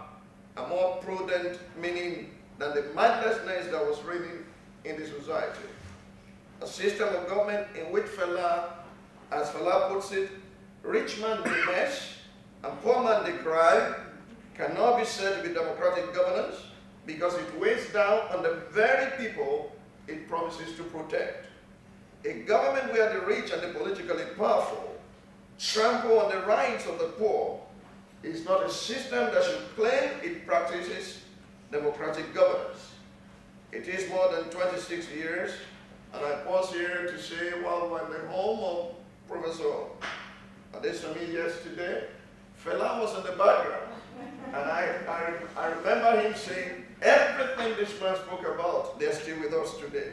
and more prudent meaning than the mindlessness that was reigning in the society. A system of government in which Fela, as Fela puts it, rich man they mess and poor man they cry, cannot be said to be democratic governance because it weighs down on the very people it promises to protect. A government where the rich and the politically powerful trample on the rights of the poor is not a system that should claim it practices democratic governance. It is more than 26 years, and I pause here to say, while we're in the home of Professor Adesami yesterday, Fela was in the background. And I remember him saying, everything this man spoke about, they're still with us today.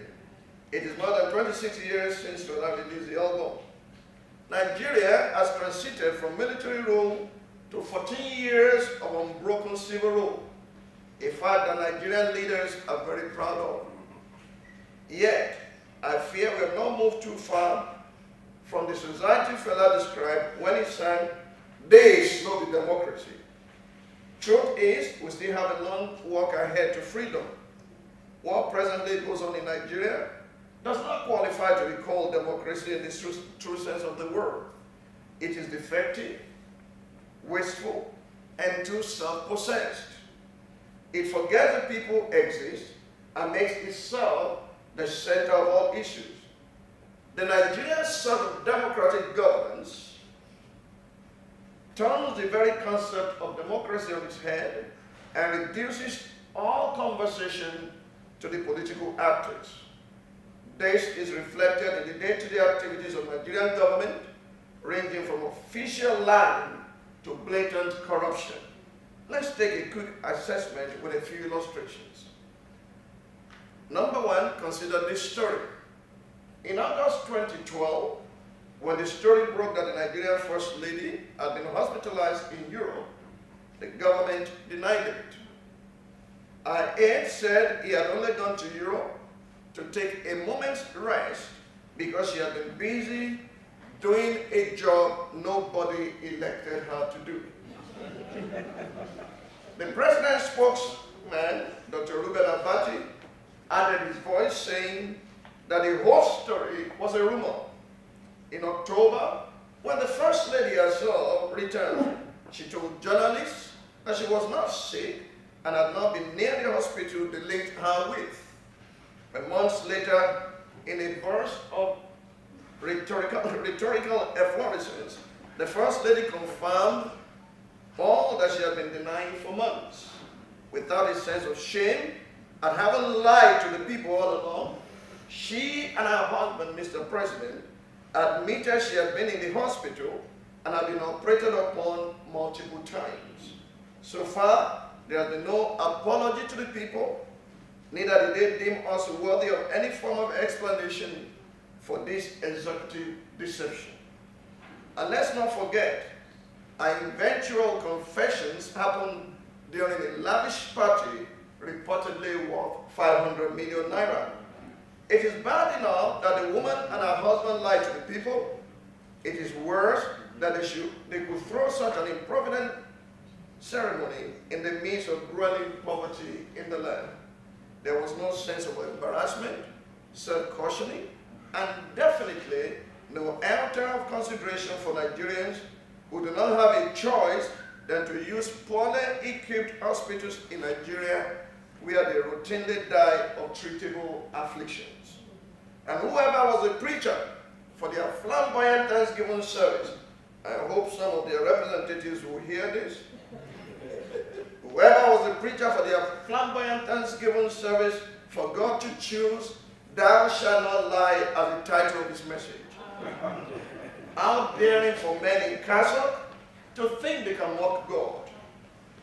It is more than 26 years since Fela released the album. Nigeria has transited from military rule to 14 years of unbroken civil rule, a fact that Nigerian leaders are very proud of. Yet, I fear we have not moved too far from the society Fela described when he sang, "There is no democracy." Truth is, we still have a long walk ahead to freedom. What presently goes on in Nigeria does not qualify to be called democracy in the true sense of the word. It is defective, wasteful, and too self-possessed. It forgets the people exist and makes itself the center of all issues. The Nigerian sort of democratic governance turns the very concept of democracy on its head and reduces all conversation to the political actors. This is reflected in the day-to-day activities of Nigerian government, ranging from official lying to blatant corruption. Let's take a quick assessment with a few illustrations. Number one, consider this story. In August 2012, when the story broke that the Nigerian First Lady had been hospitalized in Europe, the government denied it. Her aide said he had only gone to Europe to take a moment's rest because she had been busy doing a job nobody elected her to do. The president's spokesman, Dr. Ruben Abati, added his voice saying that the whole story was a rumor. In October, when the First Lady herself returned, she told journalists that she was not sick and had not been near the hospital they linked her with. But months later, in a burst of rhetorical efflorescence, the First Lady confirmed all that she had been denying for months. Without a sense of shame at having lied to the people all along, she and her husband, Mr. President, admitted she had been in the hospital and had been operated upon multiple times. So far, there has been no apology to the people, neither did they deem us worthy of any form of explanation for this executive deception. And let's not forget, our eventual confessions happened during a lavish party reportedly worth 500 million naira. It is bad enough that the woman and her husband lied to the people. It is worse that they could throw such an improvident ceremony in the midst of growing poverty in the land. There was no sense of embarrassment, self-cautioning, and definitely no altar of consideration for Nigerians who do not have a choice than to use poorly equipped hospitals in Nigeria where they routinely die of treatable afflictions. And whoever was a preacher for their flamboyant Thanksgiving service, I hope some of their representatives will hear this. Whoever was a preacher for their flamboyant Thanksgiving service, for God to choose, thou shalt not lie as the title of his message. How daring for men in cassock to think they can mock God.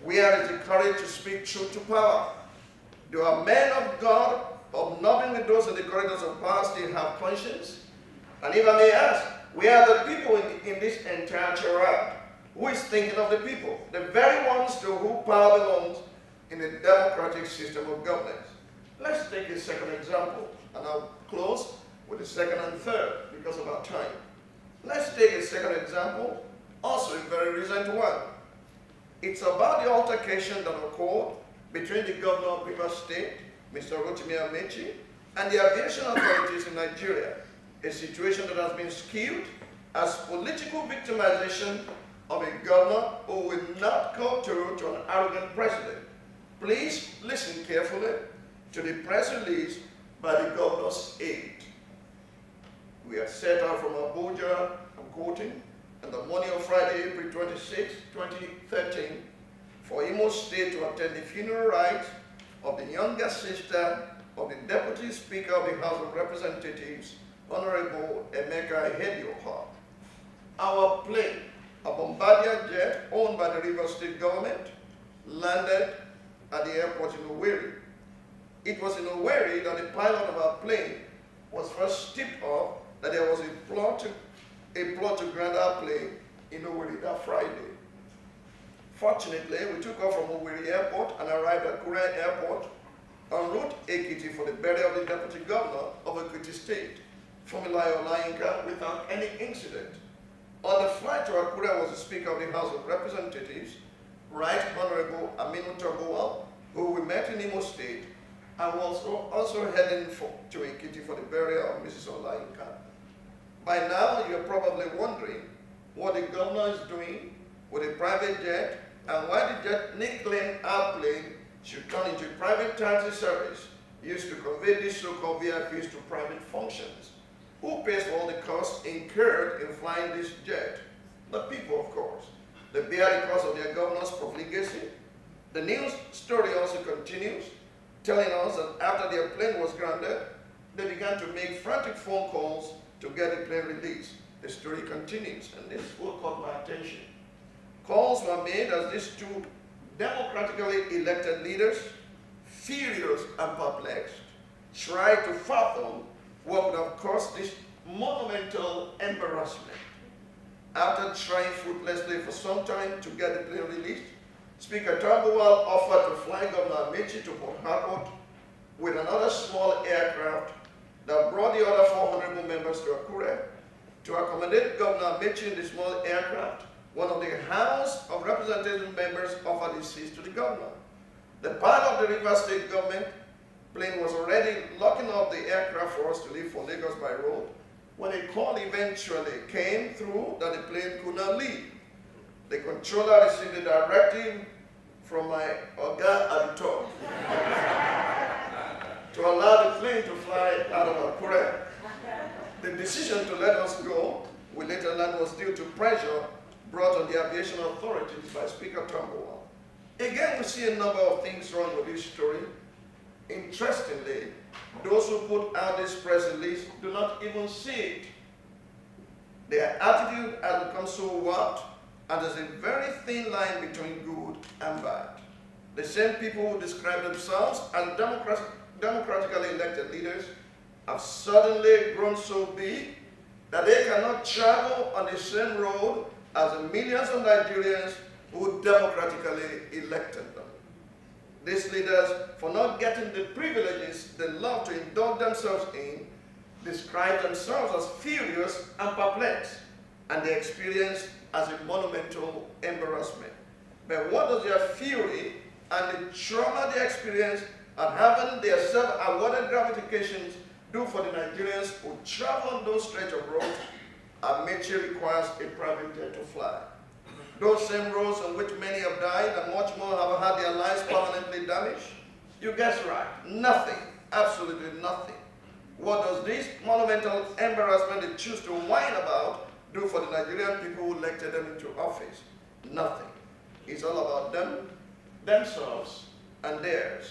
Where is the courage to speak truth to power? Do our men of God, hobnobbing with those in the corridors of power, still have conscience? And if I may ask, where are the people in this entire charade? Who is thinking of the people? The very ones to whom power belongs in a democratic system of governance. Let's take a second example, and I'll close with the second and third because of our time. Let's take a second example, also a very recent one. It's about the altercation that occurred between the governor of Rivers State, Mr. Rotimi Amechi, and the aviation authorities in Nigeria, a situation that has been skewed as political victimization of a governor who will not kowtow to an arrogant president. Please listen carefully to the press release by the governor's aide. We are set out from Abuja, I'm quoting, on the morning of Friday, April 26, 2013, for Imo State to attend the funeral rites of the younger sister of the Deputy Speaker of the House of Representatives, Honorable Emeka Hedioha. Our plane, a Bombardier jet owned by the Rivers State government, landed at the airport in Owerri. It was in Owerri that the pilot of our plane was first tipped off that there was a plot to ground our plane in Owerri that Friday. Fortunately, we took off from Owerri Airport and arrived at Kure Airport en route Ekiti for the burial of the Deputy Governor of Ekiti State, Funmilayo Olayinka, without any incident. On the flight to Akure was the Speaker of the House of Representatives, Right Honorable Aminu Togowa, who we met in Imo State, and was also heading to Ekiti for the burial of Mrs. Olayinka. By now, you're probably wondering what the governor is doing with a private jet and why the jet nicknamed airplane should turn into a private taxi service used to convey these so-called VIPs to private functions. Who pays for all the costs incurred in flying this jet? The people, of course. They bear the cost of their governor's profligacy. The news story also continues, telling us that after their plane was grounded, they began to make frantic phone calls to get the plane released. The story continues, and this will caught my attention. Calls were made as these two democratically elected leaders, furious and perplexed, tried to fathom what would have caused this monumental embarrassment. After trying fruitlessly for some time to get the plane released, Speaker Tambuwal offered to fly Governor Amechi to Port Harcourt with another small aircraft that brought the other 400 members to Akure. To accommodate Governor Amechi in the small aircraft, one of the House of Representative members offered his seat to the governor. The part of the Rivers State government plane was already locking up the aircraft for us to leave for Lagos by road when a call eventually came through that the plane could not leave. The controller received a directive from my Oga at the top to allow the plane to fly out of Akure. The decision to let us go, we later learned, was due to pressure brought on the aviation authorities by Speaker Tambuwal. Again, we see a number of things wrong with this story. Interestingly, those who put out this press release do not even see it. Their attitude has become so warped, and there's a very thin line between good and bad. The same people who describe themselves as democratically elected leaders have suddenly grown so big that they cannot travel on the same road as the millions of Nigerians who democratically elected them. These leaders, for not getting the privileges they love to indulge themselves in, describe themselves as furious and perplexed, and they experience as a monumental embarrassment. But what does their fury and the trauma they experience and having their self-awarded gratifications do for the Nigerians who travel on those stretch of roads? Amechi requires a private jet to fly. Those same roads on which many have died and much more have had their lives permanently damaged? You guess right, nothing, absolutely nothing. What does this monumental embarrassment they choose to whine about do for the Nigerian people who elected them into office? Nothing. It's all about them, themselves, and theirs.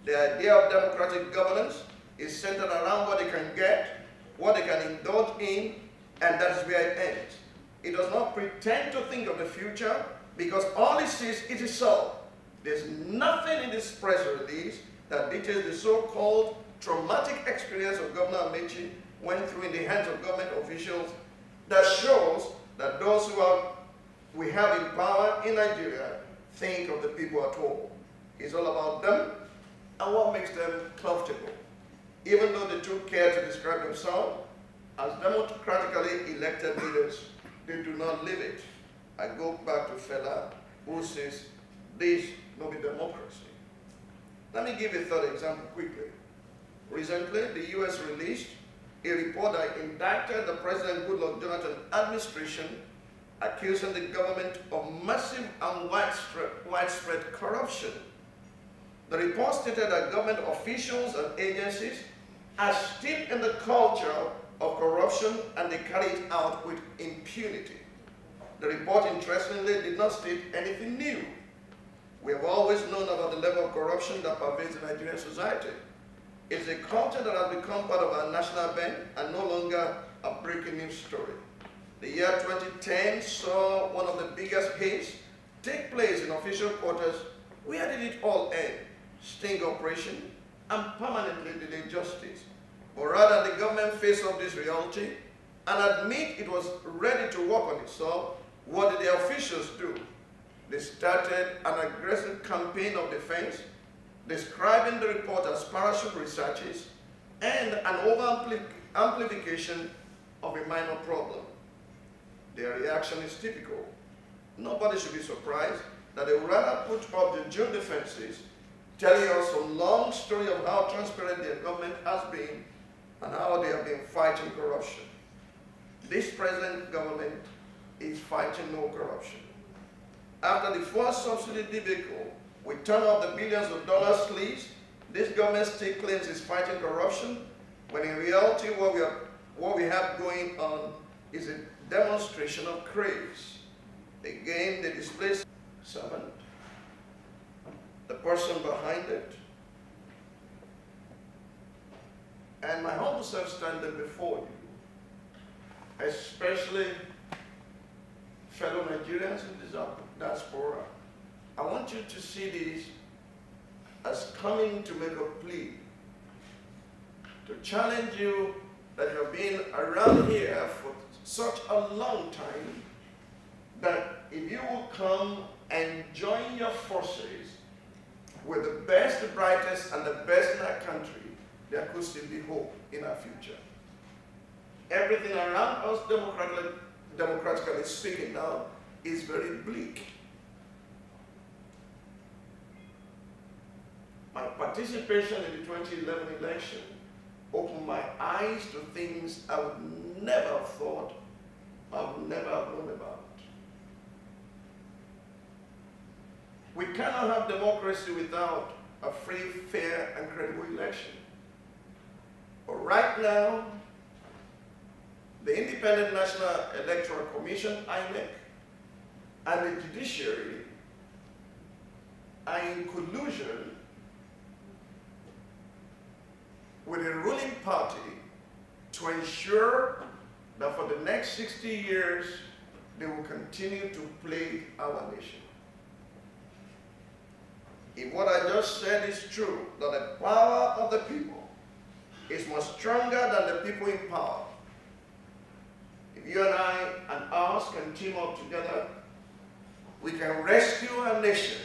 The idea of democratic governance is centered around what they can get, what they can indulge in, and that's where it ends. It does not pretend to think of the future because all it sees is itself. There's nothing in this press release that details the so-called traumatic experience of Governor Amechi went through in the hands of government officials that shows that those who we have in power in Nigeria think of the people at home. It's all about them and what makes them comfortable. Even though they took care to describe themselves as democratically elected leaders, they do not live it. I go back to Fela, who says this will be democracy. Let me give a third example quickly. Recently, the US released a report that indicted the President Goodluck Jonathan administration, accusing the government of massive and widespread corruption. The report stated that government officials and agencies are steeped in the culture of corruption and they carry it out with impunity. The report, interestingly, did not state anything new. We have always known about the level of corruption that pervades the Nigerian society. It's a culture that has become part of our national bent and no longer a breaking news story. The year 2010 saw one of the biggest hits take place in official quarters. Where did it all end? Sting operation and permanently delayed justice. But rather, the government face up this reality and admit it was ready to work on itself. What did the officials do? They started an aggressive campaign of defense, describing the report as parachute researches and an over-amplification of a minor problem. Their reaction is typical. Nobody should be surprised that they would rather put up the June defenses, telling us a long story of how transparent their government has been and how they have been fighting corruption. This present government is fighting no corruption. After the first subsidy debacle, we turn up the billions of dollars sleeves. This government still claims it's fighting corruption, when in reality what we have going on is a demonstration of craze. Again, they display servant, the person behind it, And my humble self standing before you, especially fellow Nigerians in the diaspora, I want you to see this as coming to make a plea, to challenge you that you have been around here for such a long time, that if you will come and join your forces with the best, the brightest, and the best in our country, there could still be hope in our future. Everything around us, democratically speaking now, is very bleak. My participation in the 2011 election opened my eyes to things I would never have thought, I would never have known about. We cannot have democracy without a free, fair, and credible election. But right now, the Independent National Electoral Commission, INEC, and the judiciary are in collusion with the ruling party to ensure that for the next 60 years, they will continue to plague our nation. If what I just said is true, that the power of the people is much stronger than the people in power, if you and I and us can team up together, we can rescue our nation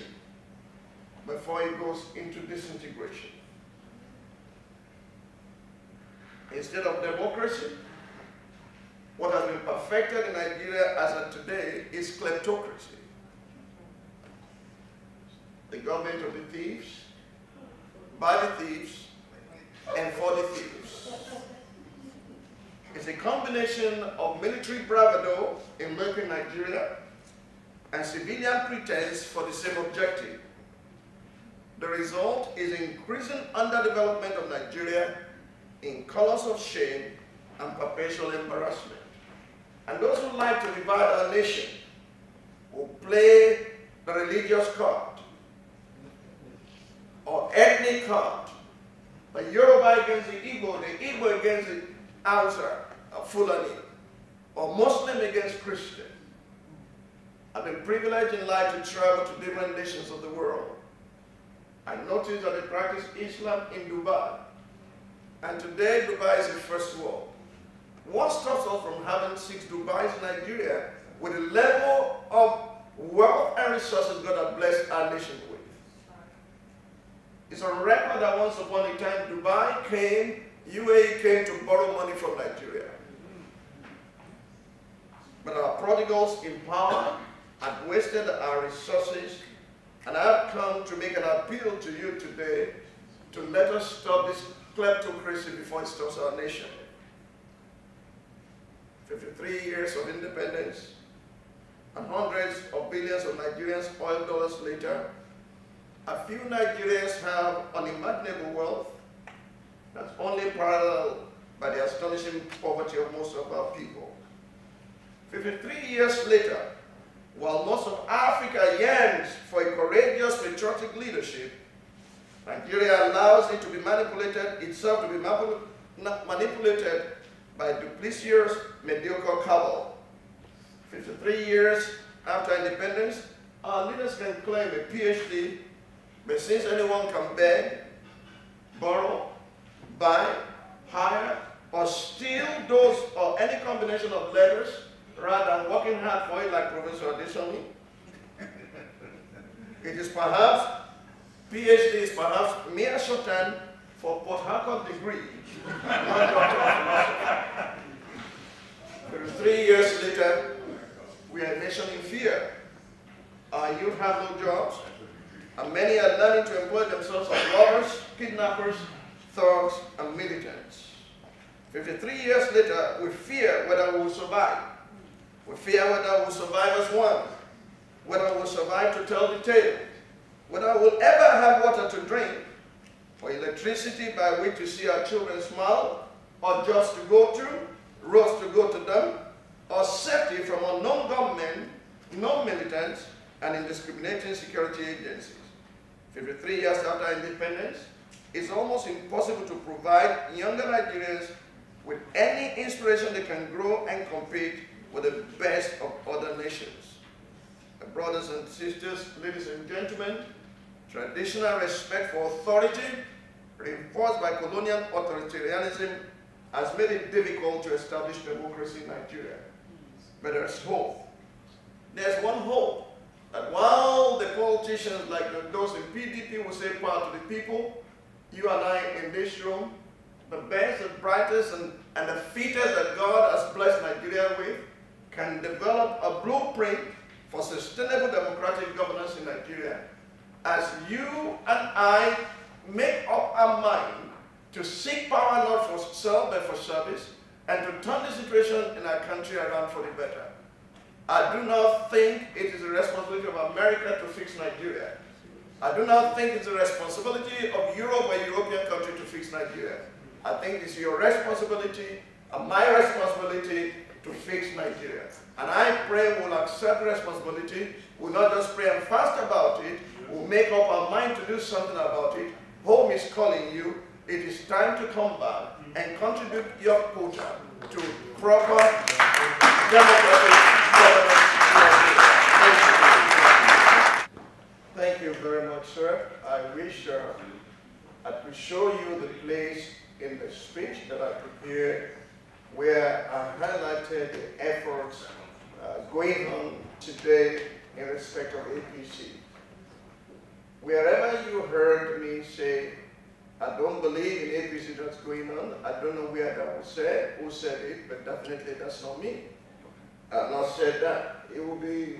before it goes into disintegration. Instead of democracy, what has been perfected in Nigeria as of today is kleptocracy. The government of the thieves, by the thieves, and for the thieves. It's a combination of military bravado in military Nigeria and civilian pretense for the same objective. The result is increasing underdevelopment of Nigeria in colors of shame and perpetual embarrassment. And those who like to divide our nation will play the religious card or ethnic card, the Yoruba against the Igbo against the Hausa, Fulani, or Muslim against Christian. I've been privileged in life to travel to different nations of the world. I noticed that they practice Islam in Dubai. And today, Dubai is a first world. What stops us from having 6 Dubais in Nigeria with the level of wealth and resources God has blessed our nation with? It's on record that once upon a time, UAE came to borrow money from Nigeria. But our prodigals in power had wasted our resources, and I have come to make an appeal to you today to let us stop this kleptocracy before it stops our nation. 53 years of independence and hundreds of billions of Nigerians' oil dollars later, a few Nigerians have unimaginable wealth that's only paralleled by the astonishing poverty of most of our people. 53 years later, while most of Africa yearns for a courageous, patriotic leadership, Nigeria allows it to be manipulated, itself to be manipulated by duplicitous, mediocre cabal. 53 years after independence, our leaders can claim a PhD, but since anyone can beg, borrow, buy, hire, or steal those or any combination of letters rather than working hard for it like Professor Adesoni, it is perhaps, PhD is perhaps mere shorthand for Port Harcourt degree, not Doctor of Philosophy. 3 years later, we are a nation in fear. Our youth have no jobs, and many are learning to employ themselves as robbers, kidnappers, thugs, and militants. 53 years later, we fear whether we will survive. We fear whether we will survive as one, whether we will survive to tell the tale, whether we will ever have water to drink, or electricity by which to see our children smile, or jobs to go to, roads to go to them, or safety from unknown government, non-militants, and indiscriminating security agencies. 53 years after independence, it's almost impossible to provide younger Nigerians with any inspiration they can grow and compete with the best of other nations. Brothers and sisters, ladies and gentlemen, traditional respect for authority, reinforced by colonial authoritarianism, has made it difficult to establish democracy in Nigeria. But there's hope. There's one hope, that while the politicians like those in PDP will say power to the people, you and I in this room, the best and brightest and the fittest that God has blessed Nigeria with, can develop a blueprint for sustainable democratic governance in Nigeria as you and I make up our mind to seek power not for self but for service, and to turn the situation in our country around for the better. I do not think it is the responsibility of America to fix Nigeria. I do not think it's the responsibility of Europe or a European country to fix Nigeria. I think it's your responsibility and my responsibility to fix Nigeria. And I pray we'll accept responsibility. We'll not just pray and fast about it. We'll make up our mind to do something about it. Home is calling you. It is time to come back and contribute your quota to proper democratic governance. Thank you very much, sir. I wish I could show you the place in the speech that I prepared where I highlighted the efforts going on today in respect of APC. Wherever you heard me say, I don't believe in APC that's going on, I don't know where that was said, who said it, but definitely that's not me. I've not said that. It would be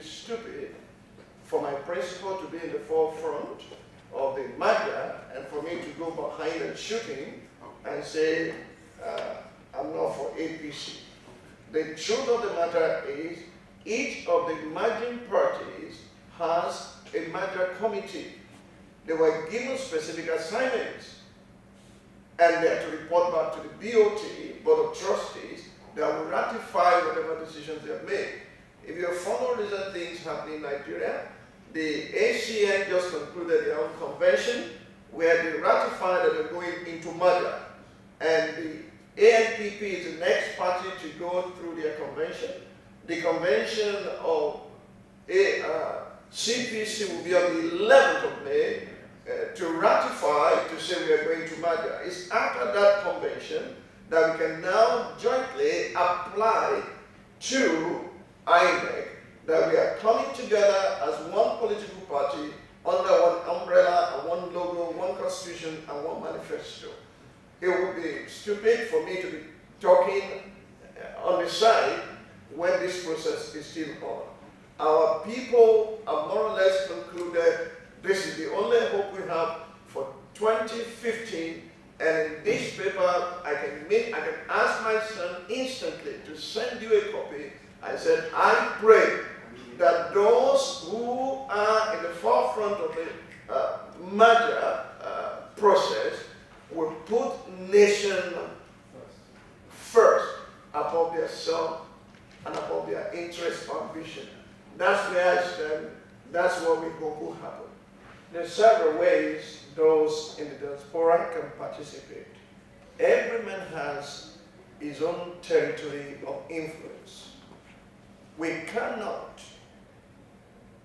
stupid for my principal to be in the forefront of the matter and for me to go behind and shooting and say, I'm not for APC. The truth of the matter is, each of the merging parties has a merger committee. They were given specific assignments, and they have to report back to the BOT, Board of Trustees, that will ratify whatever decisions they have made. If you follow recent things happening in Nigeria, the ACN just concluded their own convention where they ratified that they're going into merger. And the ANPP is the next party to go through their convention. The convention of CPC will be on the 11th of May to ratify, to say we are going to merger. It's after that convention that we can now jointly apply to INEC that we are coming together as one political party under one umbrella, and one logo, one constitution, and one manifesto. It would be stupid for me to be talking on the side when this process is still on. Our people have more or less concluded this is the only hope we have for 2015, and in this paper I can ask my son instantly to send you a copy. I said, I pray that those who are in the forefront of the merger process will put nation first above their self and above their interest or ambition. That's where I stand. That's what we hope will happen. There are several ways those in the diaspora can participate. Every man has his own territory of influence. We cannot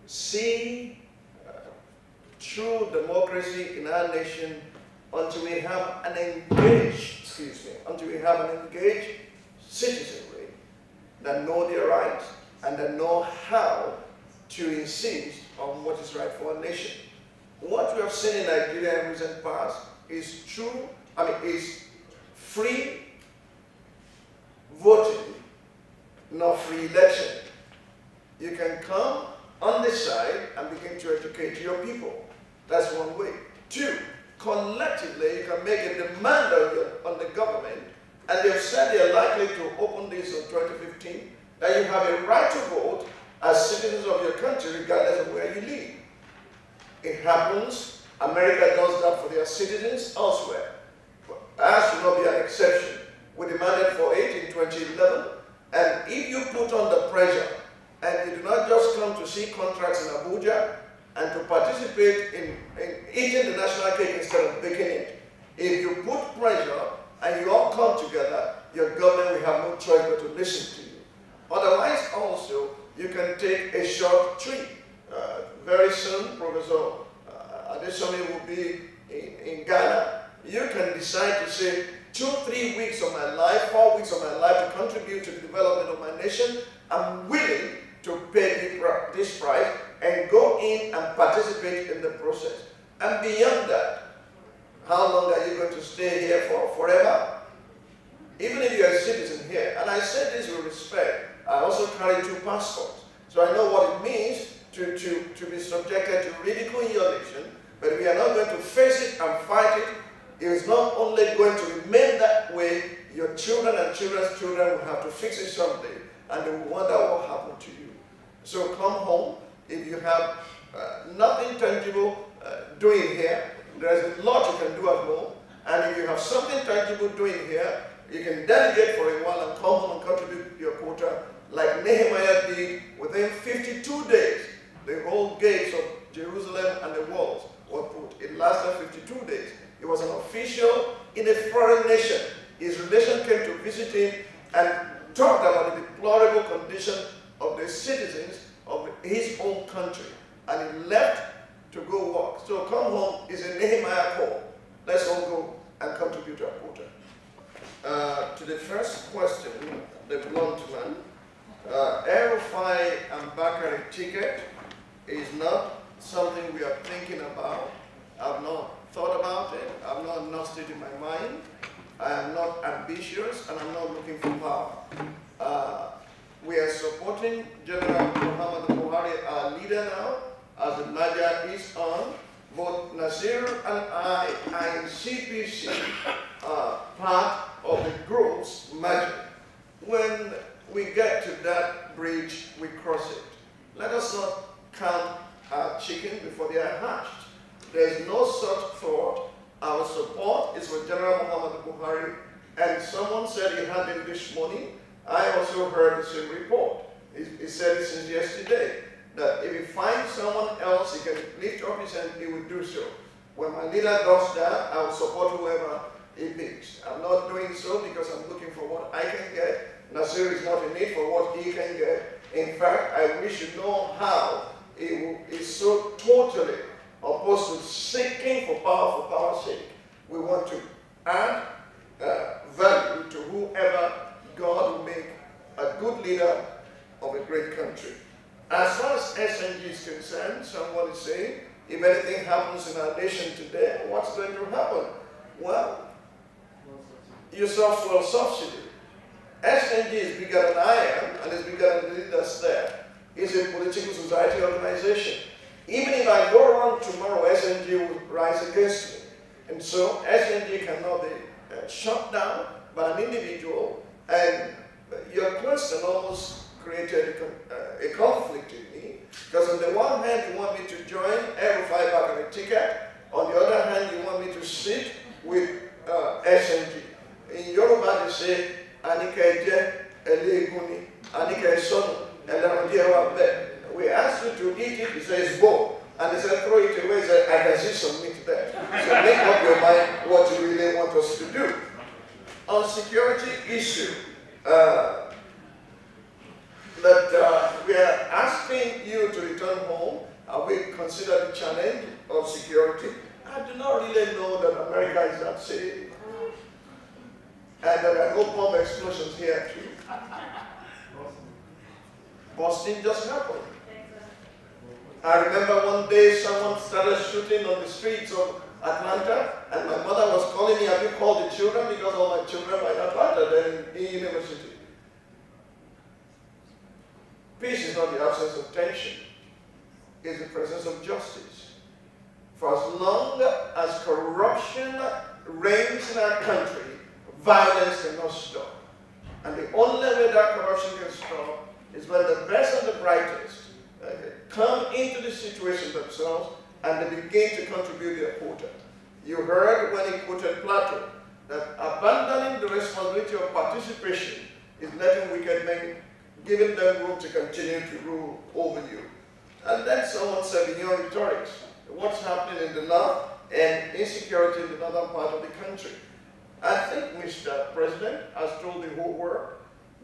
see true democracy in our nation until we have an engaged, citizenry that know their rights and that know how to insist on what is right for our nation. What we have seen in Nigeria in recent past is is free voting, not free election. You can come on this side and begin to educate your people. That's one way. Two, collectively you can make a demand on the government, and they've said they're likely to open this in 2015, that you have a right to vote as citizens of your country regardless of where you live. It happens. America does that for their citizens elsewhere. But ours should not be an exception. We demanded for it in 2011, and if you put on the pressure, and you do not just come to see contracts in Abuja and to participate in eating the national cake instead of baking it. If you put pressure and you all come together, your government will have no choice but to listen to you. Otherwise, also, you can take a short trip. Very soon, Professor Adesanya will be in Ghana. You can decide to say 2-3 weeks of my life, 4 weeks of my life to contribute to the development of my nation. I'm willing to pay this price and go in and participate in the process. And beyond that, how long are you going to stay here for? Forever? Even if you're a citizen here, and I say this with respect, I also carry 2 passports. So I know what it means to be subjected to ridicule in your nation, but we are not going to face it and fight it. It is not only going to remain that way, your children and children's children will have to fix it someday, and they will wonder what happened to you. So come home. If you have nothing tangible doing here, there's a lot you can do at home, and if you have something tangible doing here, you can delegate for a while and come home and contribute your quota, like Nehemiah did. Within 52 days, the whole gates of Jerusalem and the walls were put. It lasted 52 days. He was an official in a foreign nation. His relation came to visit him and talked about the deplorable condition of the citizens of his own country. And he left to go work. So come home is a Nehemiah call. Let's all go and contribute to our quota. To the first question, the blunt one, Rufai and Bakari ticket is not something we are thinking about. I've not thought about it. I've not nursed it in my mind. I am not ambitious, and I'm not looking for power. We are supporting General Muhammad Buhari, our leader now, as the Naja is on. Both Nasir and I are in CPC, part of the group's magic. When we get to that bridge, we cross it. Let us not count our chicken before they are hatched. There is no such thought. Our support is for General Muhammad Buhari, and someone said he had it this morning. I also heard the same report. He said it since yesterday, that if he finds someone else he can lift up his hand, he will do so. When my leader does that, I will support whoever he picks. I'm not doing so because I'm looking for what I can get. Nasir is not in need for what he can get. In fact, I wish you know how he is so totally opposed to seeking for power's sake. We want to add value to whoever God will make a good leader of a great country. As far as SNG is concerned, someone is saying, if anything happens in our nation today, what's going to happen? Well, you saw fuel subsidy. SNG is bigger than I am, and it's bigger than the leaders there. It's a political society organization. Even if I go around tomorrow, SNG will rise against me. And so SNG cannot be shut down by an individual. And your question almost created a conflict in me, because on the one hand you want me to join Rufai Bakari ticket, on the other hand you want me to sit with SNG. In Yoruba they say, Anike je eleguni, Anike sonu, and we asked you to eat it, he says bowl, and he said throw it away, he said I can see some meat there. So make up your mind what you really want us to do. On security issue, that we are asking you to return home, we consider the challenge of security. I do not really know that America is that safe. And there are no bomb explosions here too. Boston just happened. I remember one day someone started shooting on the streets of Atlanta, and my mother was calling me, have you called the children? Because all my children were in Atlanta, then in university. Peace is not the absence of tension, it's the presence of justice. For as long as corruption reigns in our country, violence cannot stop. And the only way that corruption can stop is when the best and the brightest come into the situation themselves and they begin to contribute their quota. You heard when he quoted Plato that abandoning the responsibility of participation is letting wicked men, giving them room to continue to rule over you. And then someone said in your rhetorics, what's happening in the north and insecurity in the northern part of the country. I think Mr. President has told the whole world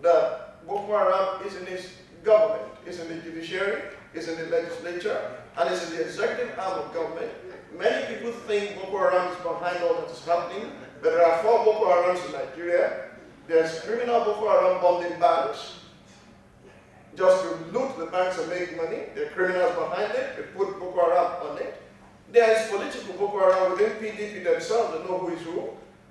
that Boko Haram is in his government, is in the judiciary, is in the legislature, and is in the executive arm of government. Many people think Boko Haram is behind all that is happening, but there are 4 Boko Harams in Nigeria. There's criminal Boko Haram bombing banks, just to loot the banks and make money. There are criminals behind it. They put Boko Haram on it. There is political Boko Haram within PDP themselves. They know who is who.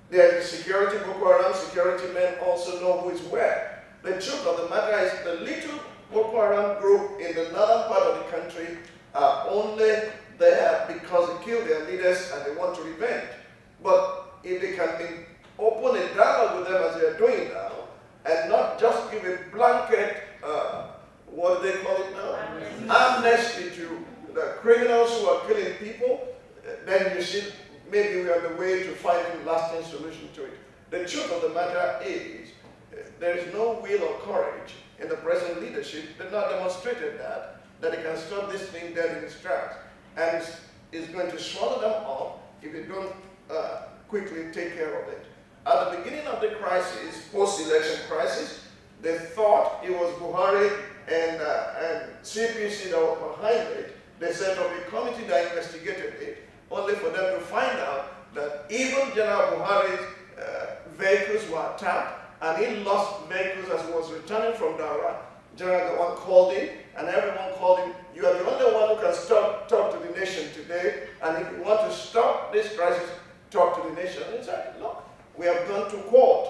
There is security Boko Haram. Security men also know who is where. The truth of the matter is the little Boko Haram group in the northern part of the country are only there because they killed their leaders and they want to revenge. But if they can open a dialogue with them as they are doing now, and not just give a blanket, what do they call it now? Amnesty to the criminals who are killing people, then you see maybe we are on the way to finding a lasting solution to it. The truth of the matter is there is no will or courage in the present leadership. They've not demonstrated that they can stop this thing dead in its tracks. And it's going to swallow them up if they don't quickly take care of it. At the beginning of the crisis, post-election crisis, they thought it was Buhari and CPC that were behind it. They set up a committee that investigated it, only for them to find out that even General Buhari's vehicles were attacked, and he lost vehicles as he was returning from Dara. General Gawan called him, and everyone called him. You are the only one who can talk to the nation today, and if you want to stop this crisis, talk to the nation. And he said, look, we have gone to court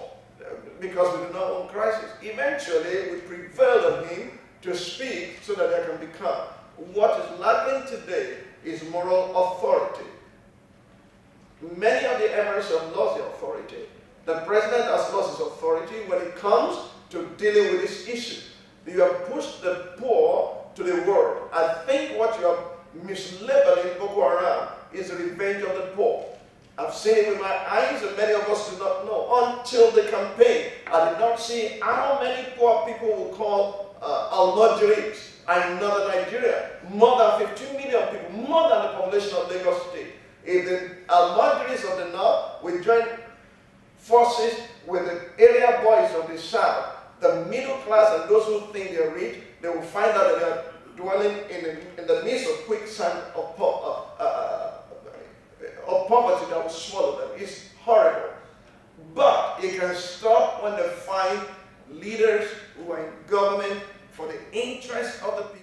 because we do not want crisis. Eventually, we prevailed on him to speak so that there can be calm. What is lacking today is moral authority. Many of the emirates have lost their authority. The president has lost his authority when it comes to dealing with this issue. You have pushed the poor to the world. I think what you are mislabeling Boko Haram is the revenge of the poor. I've seen it with my eyes, and many of us do not know. Until the campaign, I did not see how many poor people will call Al-Majiris in northern Nigeria. More than 15 million people, more than the population of Lagos State. If the Al-Majiris of the north will join forces with the area boys of the south, the middle class and those who think they're rich, they will find out that they are dwelling in the midst of quicksand of poverty that will swallow them. It's horrible. But it can stop when they find leaders who are in government for the interest of the people.